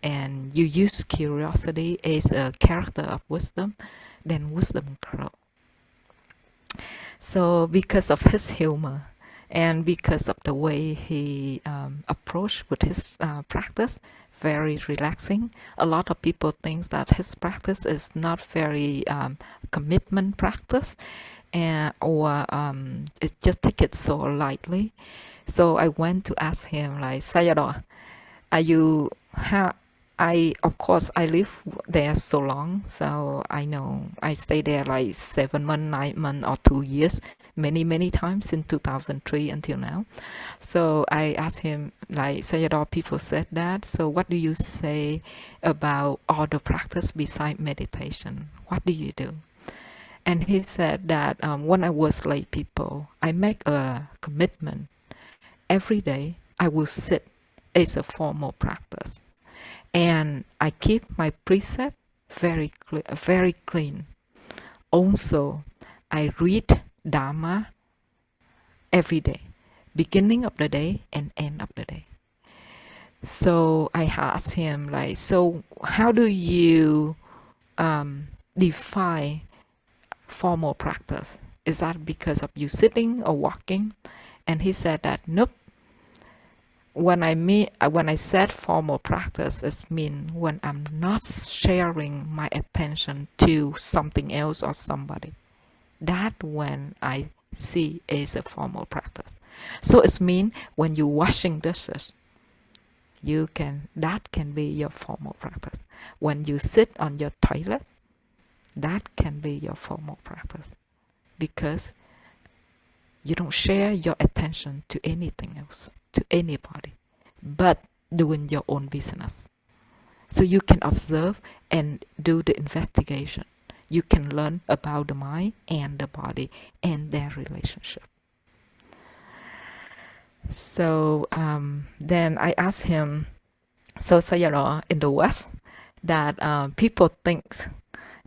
S2: and you use curiosity as a character of wisdom, then wisdom grows. So because of his humor and because of the way he approached with his practice, very relaxing. A lot of people think that his practice is not very commitment practice, or it just take it so lightly. So I went to ask him, like, Sayadaw, are you of course I live there so long, so I know I stay there like 7 months, 9 months, or 2 years, many times in 2003 until now. So I asked him, like, Sayadaw, people said that, so what do you say about other practice beside meditation? What do you do? And he said that when I was lay people, I make a commitment. Every day I will sit as a formal practice. And I keep my precept very clean. Also, I read Dharma every day, beginning of the day and end of the day. So I asked him, like, so how do you define formal practice? Is that because of you sitting or walking? And he said that, nope. When I said formal practice, it means when I'm not sharing my attention to something else or somebody. That when I see is a formal practice. So it means when you're washing dishes, that can be your formal practice. When you sit on your toilet, that can be your formal practice, because you don't share your attention to anything else, to anybody, but doing your own business. So you can observe and do the investigation. You can learn about the mind and the body and their relationship. So then I asked him, so Sayadaw, in the West, that people think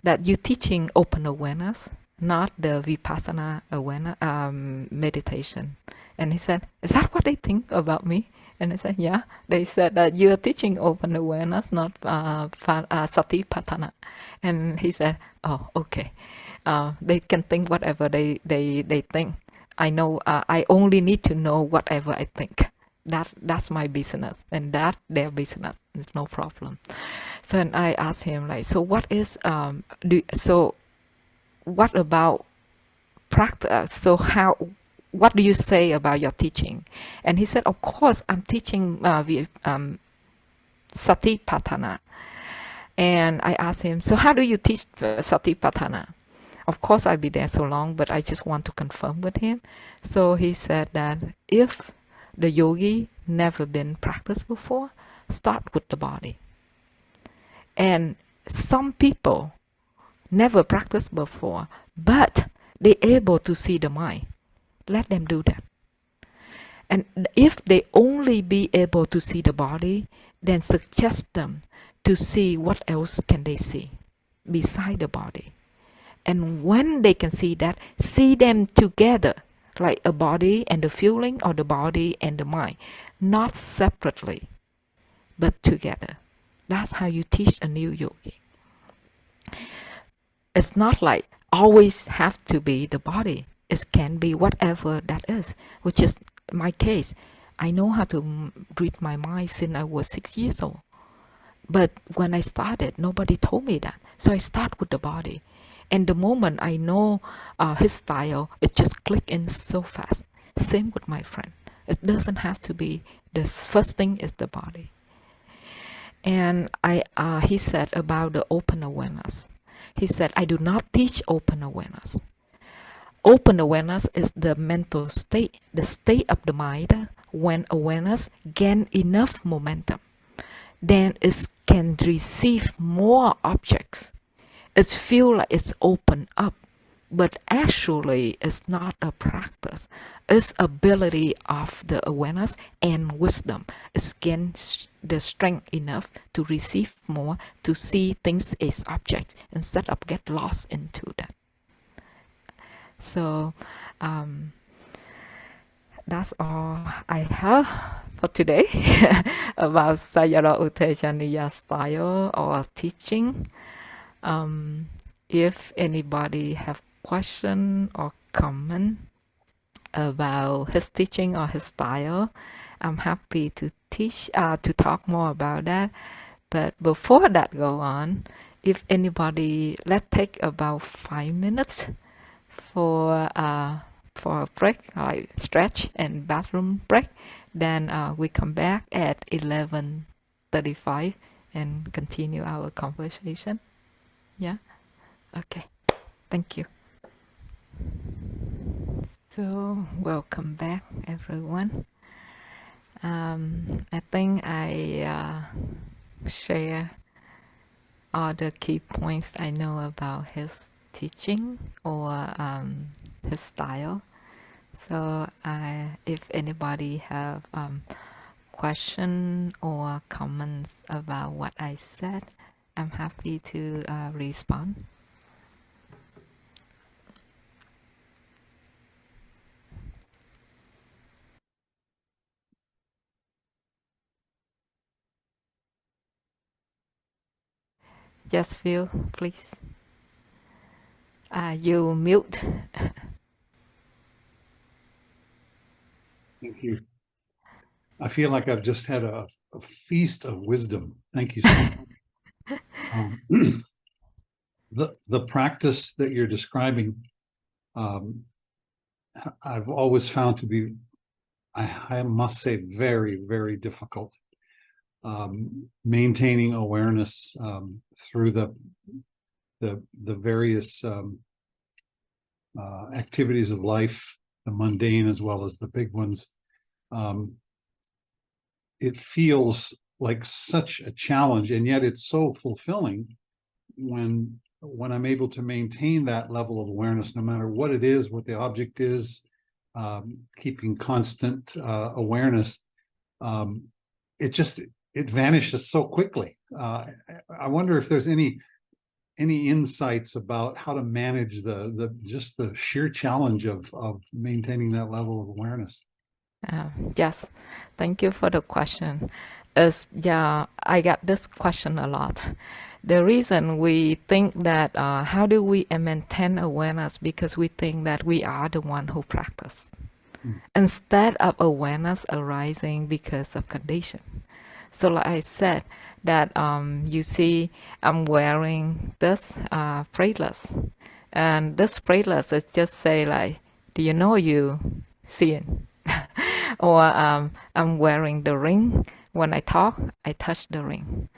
S2: that you're teaching open awareness, not the vipassana awareness meditation. And he said, is that what they think about me? And I said, yeah. They said that you're teaching open awareness, not satipatthana. And he said, oh, okay. They can think whatever they think. I know. I only need to know whatever I think. That's my business, and that their business. It's no problem. So and I asked him, like, so what is what about practice? So what do you say about your teaching? And he said, of course, I'm teaching satipatthana. And I asked him, so how do you teach satipatthana? Of course, I've been there so long, but I just want to confirm with him. So he said that if the yogi never been practiced before, start with the body. And some people never practiced before, but they're able to see the mind. Let them do that. And if they only be able to see the body, then suggest them to see what else can they see beside the body. And when they can see that, see them together, like a body and the feeling, or the body and the mind, not separately, but together. That's how you teach a new yogi. It's not like always have to be the body. It can be whatever that is, which is my case. I know how to read my mind since I was 6 years old. But when I started, nobody told me that. So I start with the body. And the moment I know his style, it just click in so fast. Same with my friend. It doesn't have to be, the first thing is the body. And he said about the open awareness. He said, I do not teach open awareness. Open awareness is the mental state, the state of the mind when awareness gain enough momentum. Then it can receive more objects. It feels like it's open up, but actually it's not a practice. It's ability of the awareness and wisdom. It's gain the strength enough to receive more, to see things as objects instead of get lost into that. So that's all I have. for today about Sayadaw U Tejaniya style or teaching. If anybody have question or comment about his teaching or his style, I'm happy to to talk more about that. But before that go on, if anybody, let's take about 5 minutes for a break, like stretch and bathroom break. Then we come back at 11:35 and continue our conversation. Yeah. Okay. Thank you. So welcome back, everyone. I think I share all the key points I know about his teaching or his style. So if anybody have question or comments about what I said, I'm happy to respond. Yes, Phil, please. You mute.
S1: Thank you. I feel like I've just had a feast of wisdom. Thank you so much. The practice that you're describing, I've always found to be, I must say, very, very difficult. Maintaining awareness through the various activities of life, the mundane as well as the big ones. It feels like such a challenge, and yet it's so fulfilling when I'm able to maintain that level of awareness, no matter what it is, what the object is, keeping constant awareness. It vanishes so quickly. I wonder if there's any insights about how to manage the sheer challenge of maintaining that level of awareness.
S2: Yes, thank you for the question. Yeah, I get this question a lot. The reason we think that how do we maintain awareness, because we think that we are the one who practice, instead of awareness arising because of condition. So like I said, that you see I'm wearing this bracelet, and this bracelet is just say like, do you know you seeing? Or I'm wearing the ring. When I talk, I touch the ring.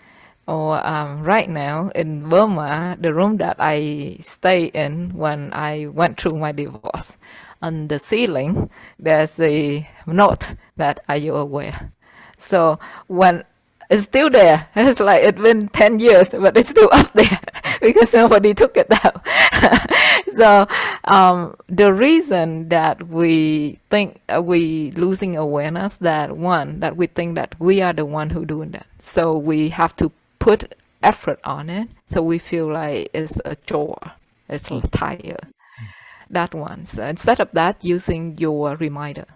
S2: Or right now in Burma, the room that I stay in when I went through my divorce, on the ceiling, there's a note that, are you aware? So when it's still there, it's like it's been 10 years, but it's still up there because nobody took it out. So the reason that we think we losing awareness, that one, that we think that we are the one who doing that. So we have to put effort on it. So we feel like it's a chore, it's tired. That one. So instead of that, using your reminder.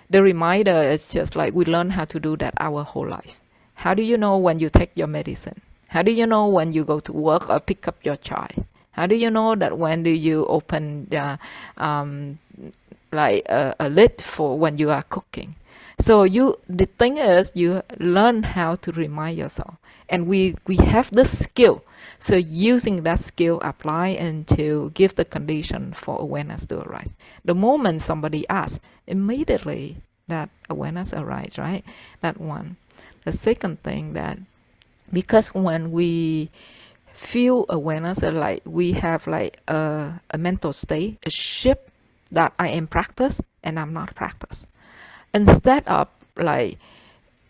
S2: The reminder is just like we learn how to do that our whole life. How do you know when you take your medicine? How do you know when you go to work or pick up your child? How do you know that when do you open the like a lid for when you are cooking? So the thing is, you learn how to remind yourself, and we have this skill. So using that skill, apply and to give the condition for awareness to arise. The moment somebody asks, immediately that awareness arises, right? That one. The second thing, that because when we feel awareness, like we have like a mental state, a shift that I am practice and I'm not practice. Instead of like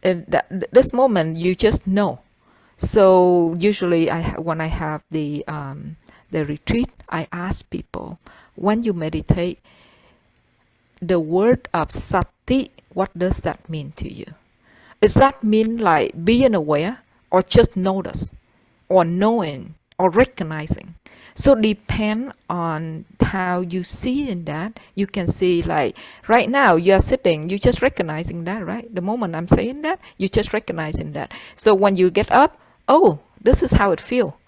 S2: in this moment, you just know. So usually when I have the retreat, I ask people, when you meditate, the word of sati, what does that mean to you? Does that mean like being aware, or just notice, or knowing, or recognizing? So depend on how you see in that. You can see like right now you are sitting, you just recognizing that, right? The moment I'm saying that, you just recognizing that. So when you get up, oh, this is how it feel.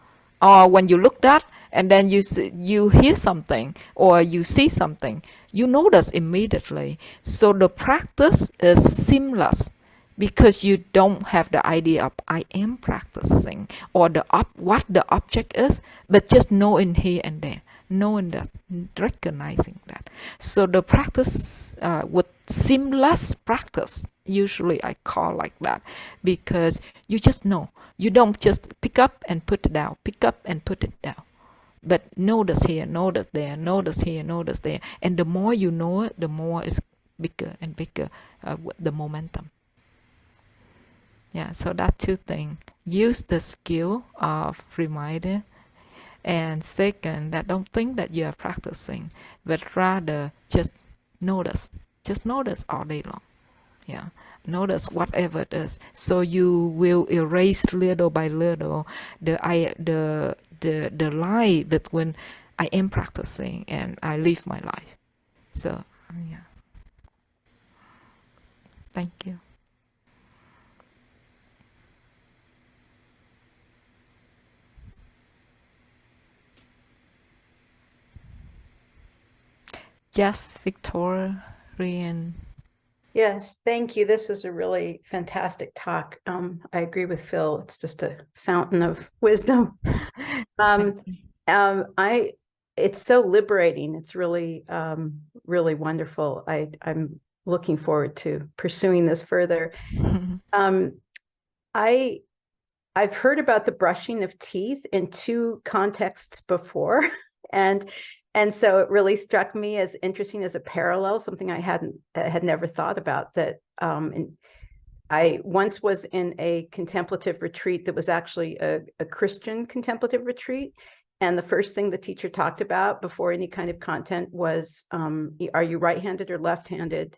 S2: Or when you look that and then you hear something or you see something, you notice immediately. So the practice is seamless because you don't have the idea of I am practicing or what the object is, but just knowing here and there, knowing that, recognizing that. So the practice with seamless practice, usually I call like that, because you just know. You don't just pick up and put it down, pick up and put it down. But notice here, notice there, notice here, notice there. And the more you know it, the more it's bigger and bigger, the momentum. Yeah, so that two things. Use the skill of reminder. And second, that don't think that you are practicing, but rather just notice. Just notice all day long. Yeah, notice whatever it is. So you will erase little by little the lie between I am practicing and I live my life. So yeah. Thank you. Yes, Victorian.
S3: Yes, thank you. This is a really fantastic talk. I agree with Phil. It's just a fountain of wisdom. It's so liberating. It's really, really wonderful. I'm looking forward to pursuing this further. I've heard about the brushing of teeth in two contexts before, and so it really struck me as interesting as a parallel, something I had never thought about. That I once was in a contemplative retreat that was actually a Christian contemplative retreat. And the first thing the teacher talked about before any kind of content was, are you right-handed or left-handed?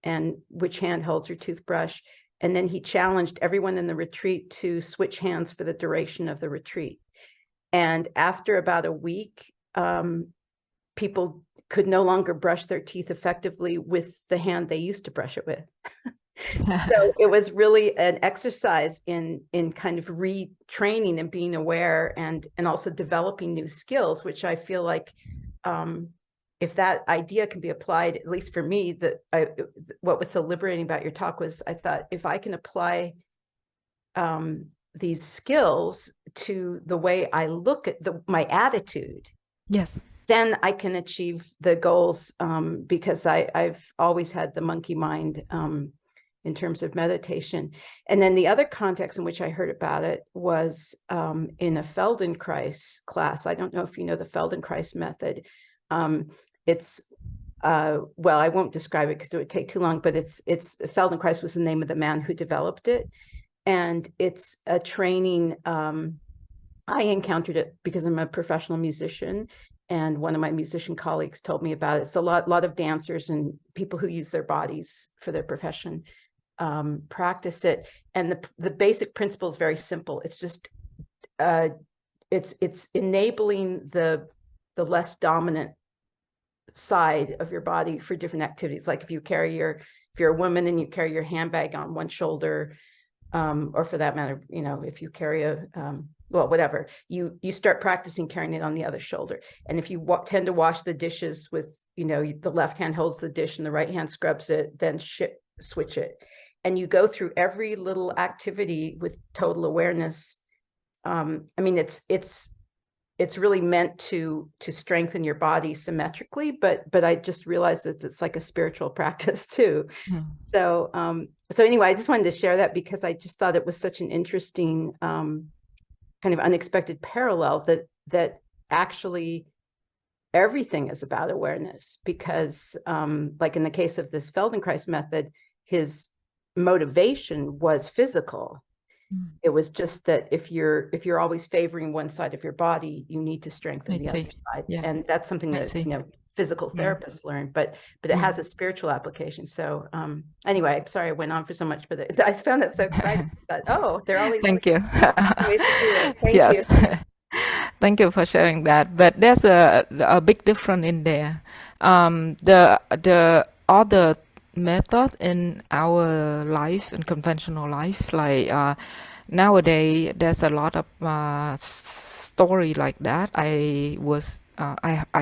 S3: And which hand holds your toothbrush? And then he challenged everyone in the retreat to switch hands for the duration of the retreat. And after about a week, people could no longer brush their teeth effectively with the hand they used to brush it with. So it was really an exercise in kind of retraining and being aware and also developing new skills, which I feel like if that idea can be applied, at least for me, what was so liberating about your talk was I thought if I can apply these skills to the way I look at my attitude,
S2: yes,
S3: then I can achieve the goals, because I've always had the monkey mind in terms of meditation. And then the other context in which I heard about it was in a Feldenkrais class. I don't know if you know the Feldenkrais method. It's well, I won't describe it because it would take too long, but it's Feldenkrais was the name of the man who developed it. And it's a training. I encountered it because I'm a professional musician, and one of my musician colleagues told me about it. It's a lot of dancers and people who use their bodies for their profession practice it. And the basic principle is very simple. It's just it's enabling the less dominant side of your body for different activities. Like if you're a woman and you carry your handbag on one shoulder, or for that matter, if you carry well, whatever, you start practicing carrying it on the other shoulder. And if you tend to wash the dishes with, the left hand holds the dish and the right hand scrubs it, then switch it. And you go through every little activity with total awareness. I mean, it's really meant to strengthen your body symmetrically, but I just realized that it's like a spiritual practice too. So anyway, I just wanted to share that because I just thought it was such an interesting kind of unexpected parallel that actually everything is about awareness, because like in the case of this Feldenkrais method, his motivation was physical. It was just that if you're always favoring one side of your body, you need to strengthen the other side. Yeah. And that's something that physical therapists learn, but it has a spiritual application. So anyway, I'm sorry I went on for so much, but I found that so exciting. That, oh, they're all these
S2: Thank you.
S3: ways to do it. Thank
S2: yes.
S3: you.
S2: Thank you for sharing that. But there's a big difference in there. The other methods in our life, in conventional life, like nowadays, there's a lot of story like that. I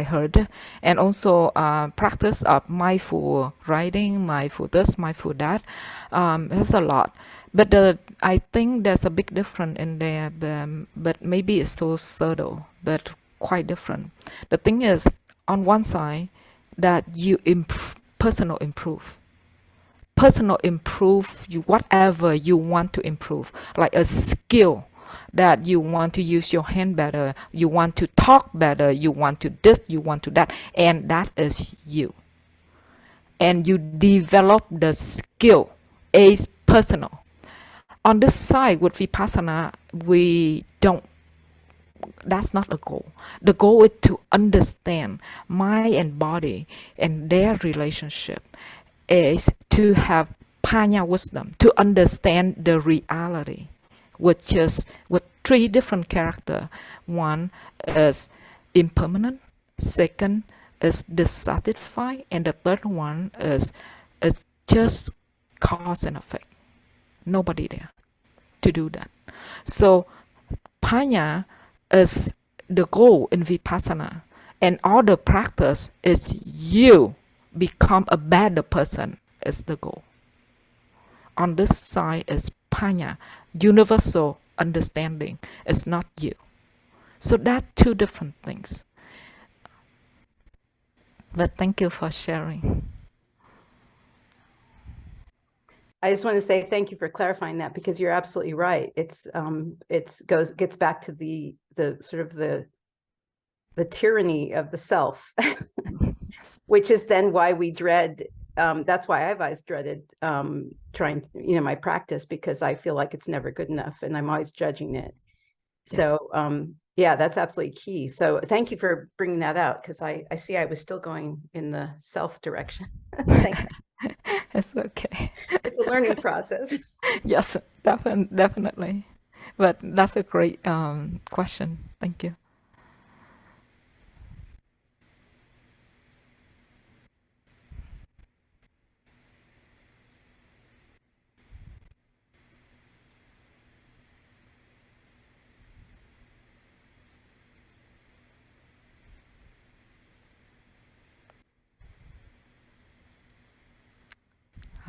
S2: heard, and also practice of mindful writing, mindful this, mindful that. There's a lot. But I think there's a big difference in there, but maybe it's so subtle, but quite different. The thing is, on one side, that you personal improve. Personal improve, you whatever you want to improve, like a skill that you want to use your hand better, you want to talk better, you want to this, you want to that, and that is you. And you develop the skill is personal. On this side with Vipassana, we don't, that's not a goal. The goal is to understand mind and body and their relationship, is to have Panya wisdom, to understand the reality, which is with three different characters. One is impermanent, second is dissatisfied, and the third one is just cause and effect. Nobody there to do that. So Panya is the goal in Vipassana, and all the practice is you become a better person is the goal. On this side is Panya, universal understanding. It's not you. So that's two different things. But thank you for sharing.
S3: I just want to say thank you for clarifying that, because you're absolutely right. Gets back to the sort of the tyranny of the self, which is then why we dread. That's why I've always dreaded trying, my practice, because I feel like it's never good enough, and I'm always judging it. Yes. So yeah, that's absolutely key. So thank you for bringing that out, because I see I was still going in the self direction. Thank you.
S2: It's okay.
S3: It's a learning process.
S2: Yes, definitely. But that's a great question. Thank you.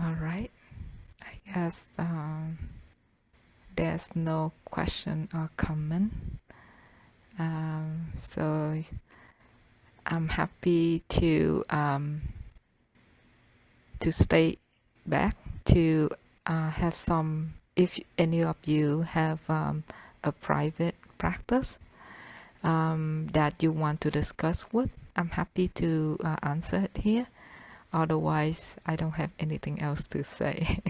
S2: All right. I guess there's no question or comment. So I'm happy to stay back to have some, if any of you have a private practice that you want to discuss with, I'm happy to answer it here. Otherwise, I don't have anything else to say.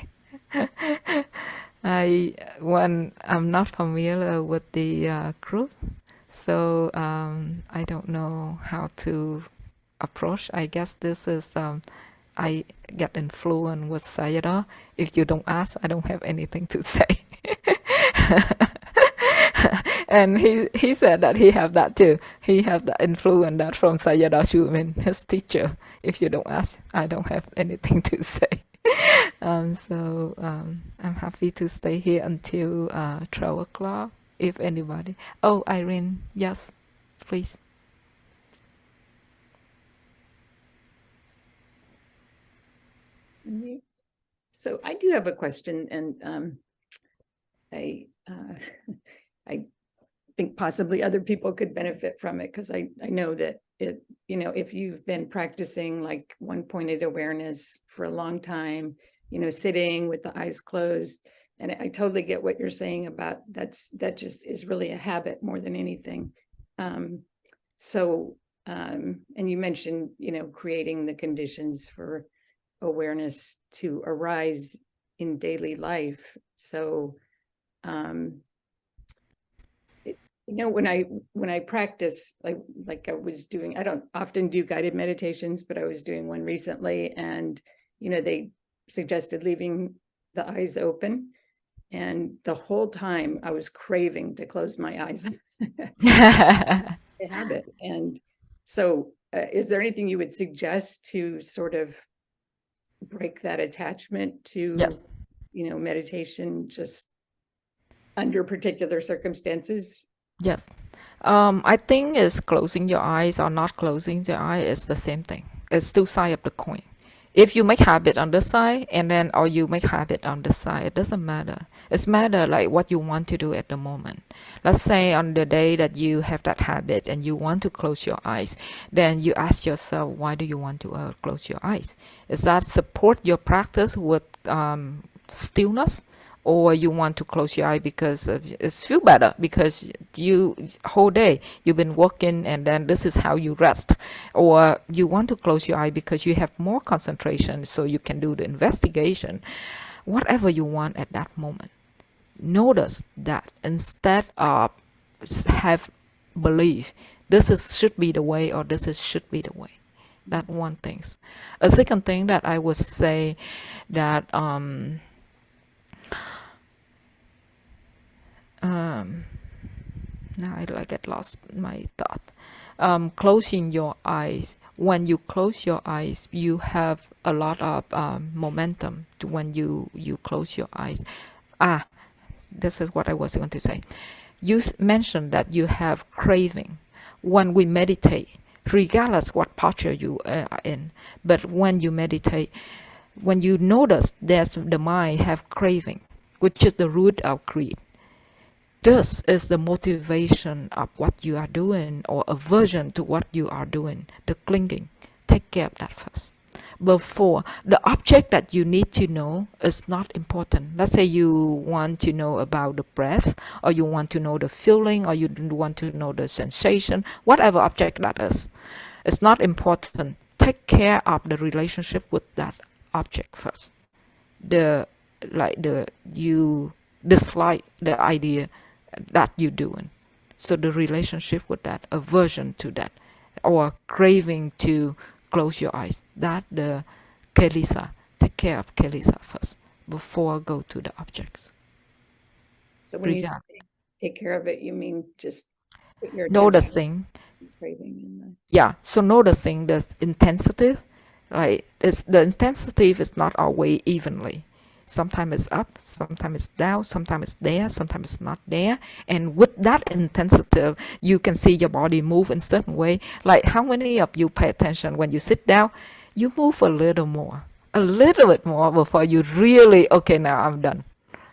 S2: I'm not familiar with the group, so I don't know how to approach. I guess this is I get influenced with Sayadaw. If you don't ask, I don't have anything to say. And he said that he have that too. He have the influence that from Sayadaw U, his teacher. If you don't ask, I don't have anything to say. So I'm happy to stay here until 12 o'clock. If anybody. Oh, Irene, yes, please.
S6: So I do have a question, and I think possibly other people could benefit from it, because I know that it, if you've been practicing like one-pointed awareness for a long time, sitting with the eyes closed, and I totally get what you're saying about that just is really a habit more than anything. And you mentioned, creating the conditions for awareness to arise in daily life. So when I practice, like I was doing, I don't often do guided meditations, but I was doing one recently, and they suggested leaving the eyes open, And the whole time I was craving to close my eyes. A habit. And so is there anything you would suggest to sort of break that attachment to,
S2: Yes.
S6: meditation just under particular circumstances?
S2: Yes. I think is closing your eyes or not closing your eye is the same thing. It's two sides of the coin. If you make habit on this side and then or you make habit on this side, it doesn't matter. It's matter like what you want to do at the moment. Let's say on the day that you have that habit and you want to close your eyes, then you ask yourself, why do you want to close your eyes? Is that support your practice with stillness? Or you want to close your eye because it's feel better because you whole day you've been working and then this is how you rest, or you want to close your eye because you have more concentration so you can do the investigation. Whatever you want at that moment, notice that instead of have belief this is should be the way or this is should be the way. That one thing. A second thing that I would say that now I get lost my thought. Closing your eyes. When you close your eyes, you have a lot of momentum to when you close your eyes. This is what I was going to say. You mentioned that you have craving when we meditate, regardless what posture you are in. But when you meditate, when you notice there's the mind have craving, which is the root of greed. This is the motivation of what you are doing or aversion to what you are doing, the clinging. Take care of that first. Before, the object that you need to know is not important. Let's say you want to know about the breath, or you want to know the feeling, or you want to know the sensation, whatever object that is. It's not important. Take care of the relationship with that object first. You dislike the idea that you're doing. So the relationship with that, aversion to that, or craving to close your eyes, that the kilesa. Take care of kilesa first before go to the objects.
S6: So when you say take care of it, you mean just put your
S2: noticing
S6: craving in the...
S2: Yeah, so noticing the intensity, like the intensity is not always evenly. Sometimes it's up, sometimes it's down, sometimes it's there, sometimes it's not there. And with that intensity, you can see your body move in a certain way. Like how many of you pay attention when you sit down, you move a little bit more before you really, okay, now I'm done,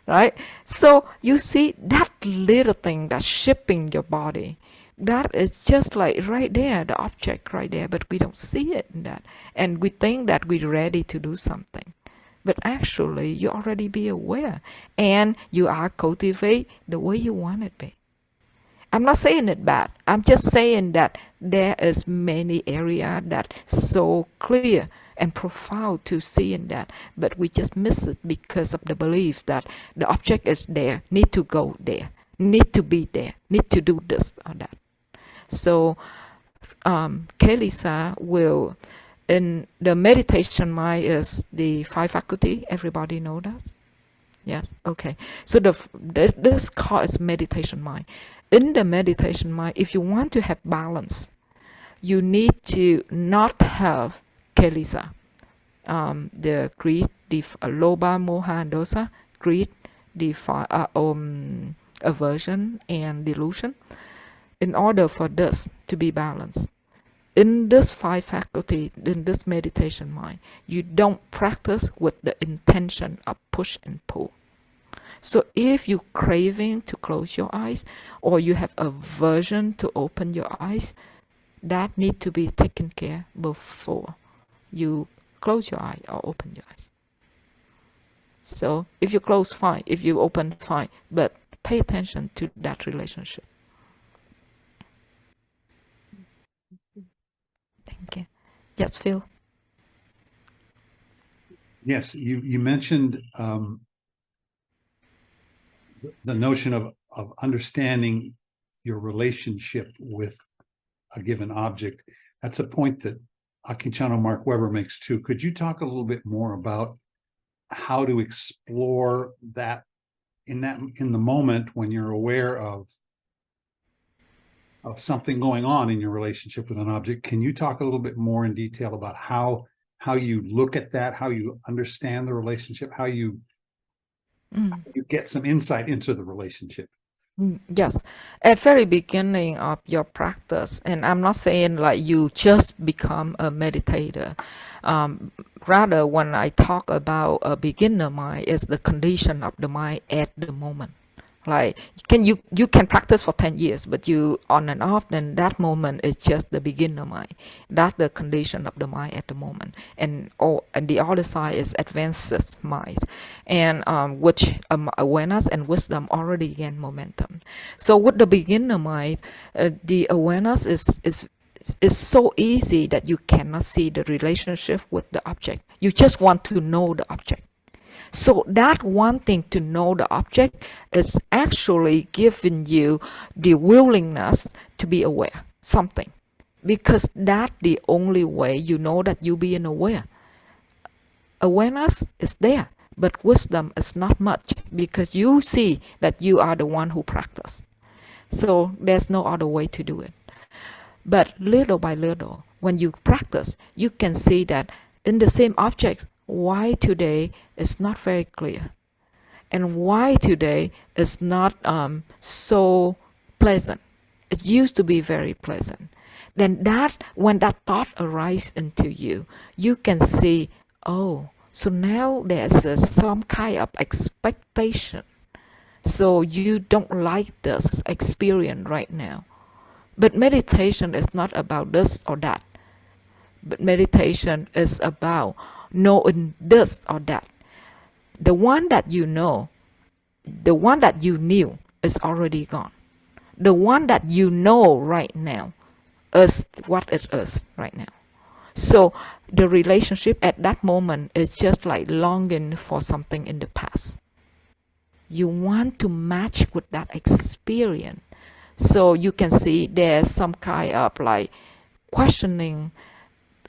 S2: right? So you see that little thing that's shaping your body. That is just like right there, the object right there, but we don't see it in that. And we think that we're ready to do something. But actually, you already be aware, and you are cultivate the way you want it to be. I'm not saying it bad. I'm just saying that there is many area that so clear and profound to see in that, but we just miss it because of the belief that the object is there, need to go there, need to be there, need to do this or that. So, kilesa will. In the meditation mind is the 5 faculty. Everybody know that? Yes. Okay. So this called meditation mind. In the meditation mind, if you want to have balance, you need to not have kilesa, the greed, the lobha, moha, and dosa, greed, the aversion and delusion. In order for this to be balanced. In this 5 faculty, in this meditation mind, you don't practice with the intention of push and pull. So if you're craving to close your eyes, or you have aversion to open your eyes, that need to be taken care before you close your eye or open your eyes. So if you close, fine. If you open, fine. But pay attention to that relationship. Thank you. Yes, Phil.
S1: Yes, you mentioned the notion of understanding your relationship with a given object. That's a point that Akichano Mark Weber makes too. Could you talk a little bit more about how to explore that in the moment when you're aware of something going on in your relationship with an object, can you talk a little bit more in detail about how you look at that, how you understand the relationship, how you get some insight into the relationship?
S2: Yes, at very beginning of your practice, and I'm not saying like you just become a meditator. Rather, when I talk about a beginner mind, it's the condition of the mind at the moment. Like you can practice for 10 years, but you on and off, then that moment is just the beginner mind. That's the condition of the mind at the moment. And the other side is advanced mind, and which awareness and wisdom already gain momentum. So with the beginner mind, the awareness is so easy that you cannot see the relationship with the object. You just want to know the object. So that wanting to know the object is actually giving you the willingness to be aware something, because that's the only way you know that you being aware. Awareness is there, but wisdom is not much, because you see that you are the one who practice. So there's no other way to do it. But little by little, when you practice, you can see that in the same objects, why today is not very clear, and why today is not so pleasant. It used to be very pleasant. Then when that thought arises into you, you can see, oh, so now there's some kind of expectation. So you don't like this experience right now. But meditation is not about this or that. But meditation is about knowing this or that. The one that you know, the one that you knew is already gone. The one that you know right now is what it is right now. So the relationship at that moment is just like longing for something in the past. You want to match with that experience. So you can see there's some kind of like questioning,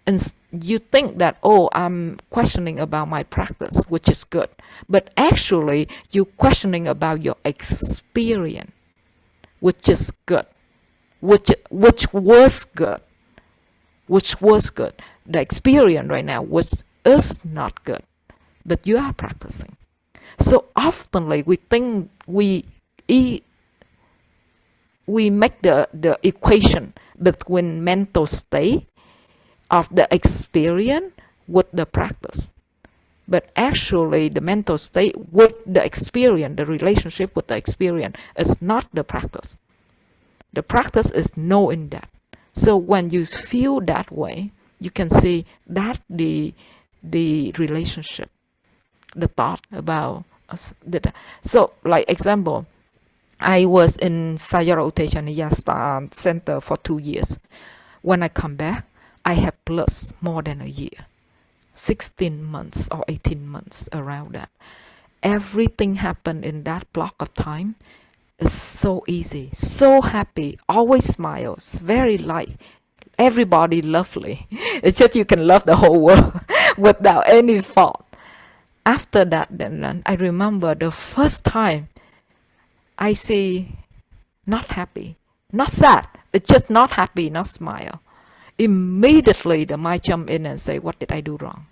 S2: and you think that, oh, I'm questioning about my practice, which is good, but actually you questioning about your experience, which is good, which was good. The experience right now is not good, but you are practicing. So oftenly we think we make the equation between mental state of the experience with the practice. But actually the mental state with the experience, the relationship with the experience, is not the practice. The practice is knowing that. So when you feel that way, you can see that the relationship, the thought about us. So like example, I was in Sayadaw U Tejaniya center for 2 years. When I come back, I have plus more than a year, 16 months or 18 months, around that. Everything happened in that block of time is so easy, so happy, always smiles, very light, everybody lovely. It's just you can love the whole world without any fault. After that, then I remember the first time I see not happy, not sad, it's just not happy, not smile. Immediately the mind jump in and say, what did I do wrong?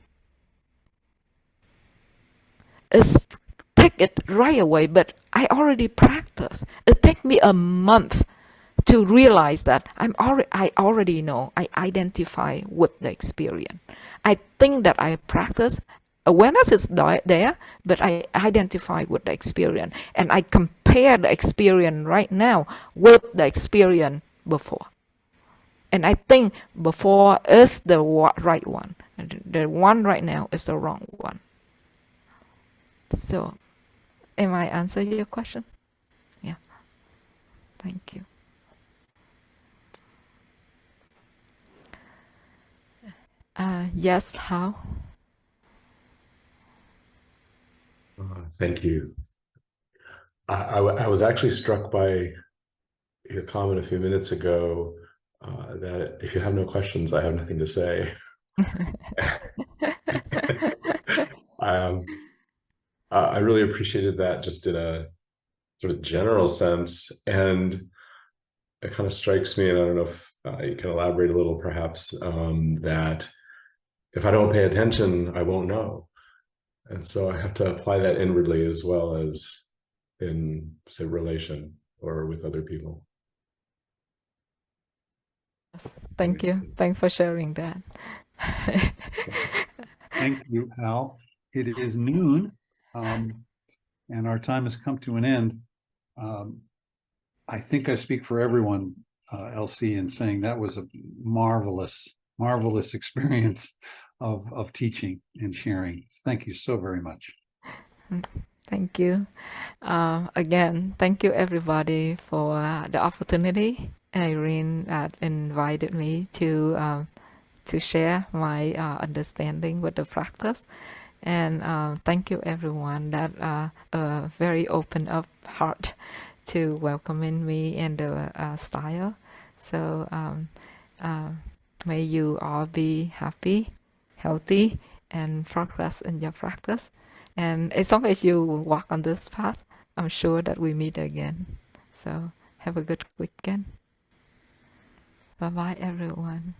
S2: It's take it right away, but I already practiced. It took me a month to realize that I already know, I identify with the experience. I think that I practice. Awareness is there, but I identify with the experience, and I compare the experience right now with the experience before. And I think before is the right one, and the one right now is the wrong one. So, am I answering your question? Yeah. Thank you. Yes, how?
S7: Thank you. I was actually struck by your comment a few minutes ago that if you have no questions, I have nothing to say. I really appreciated that just in a sort of general sense. And it kind of strikes me, and I don't know if you can elaborate a little perhaps, that if I don't pay attention, I won't know. And so I have to apply that inwardly as well as in, say, relation or with other people.
S2: Thank you. Thanks for sharing that.
S1: Thank you, Al. It is noon, and our time has come to an end. I think I speak for everyone, LC, in saying that was a marvelous, marvelous experience of teaching and sharing. Thank you so very much.
S2: Thank you. Again, thank you everybody for the opportunity. Irene invited me to share my understanding with the practice. And thank you everyone that a very open up heart to welcoming me in the style. So may you all be happy, healthy, and progress in your practice. And as long as you walk on this path, I'm sure that we meet again. So have a good weekend. Bye-bye, everyone.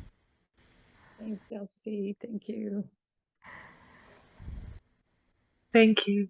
S6: Thanks, Elsie. Thank you.
S8: Thank you.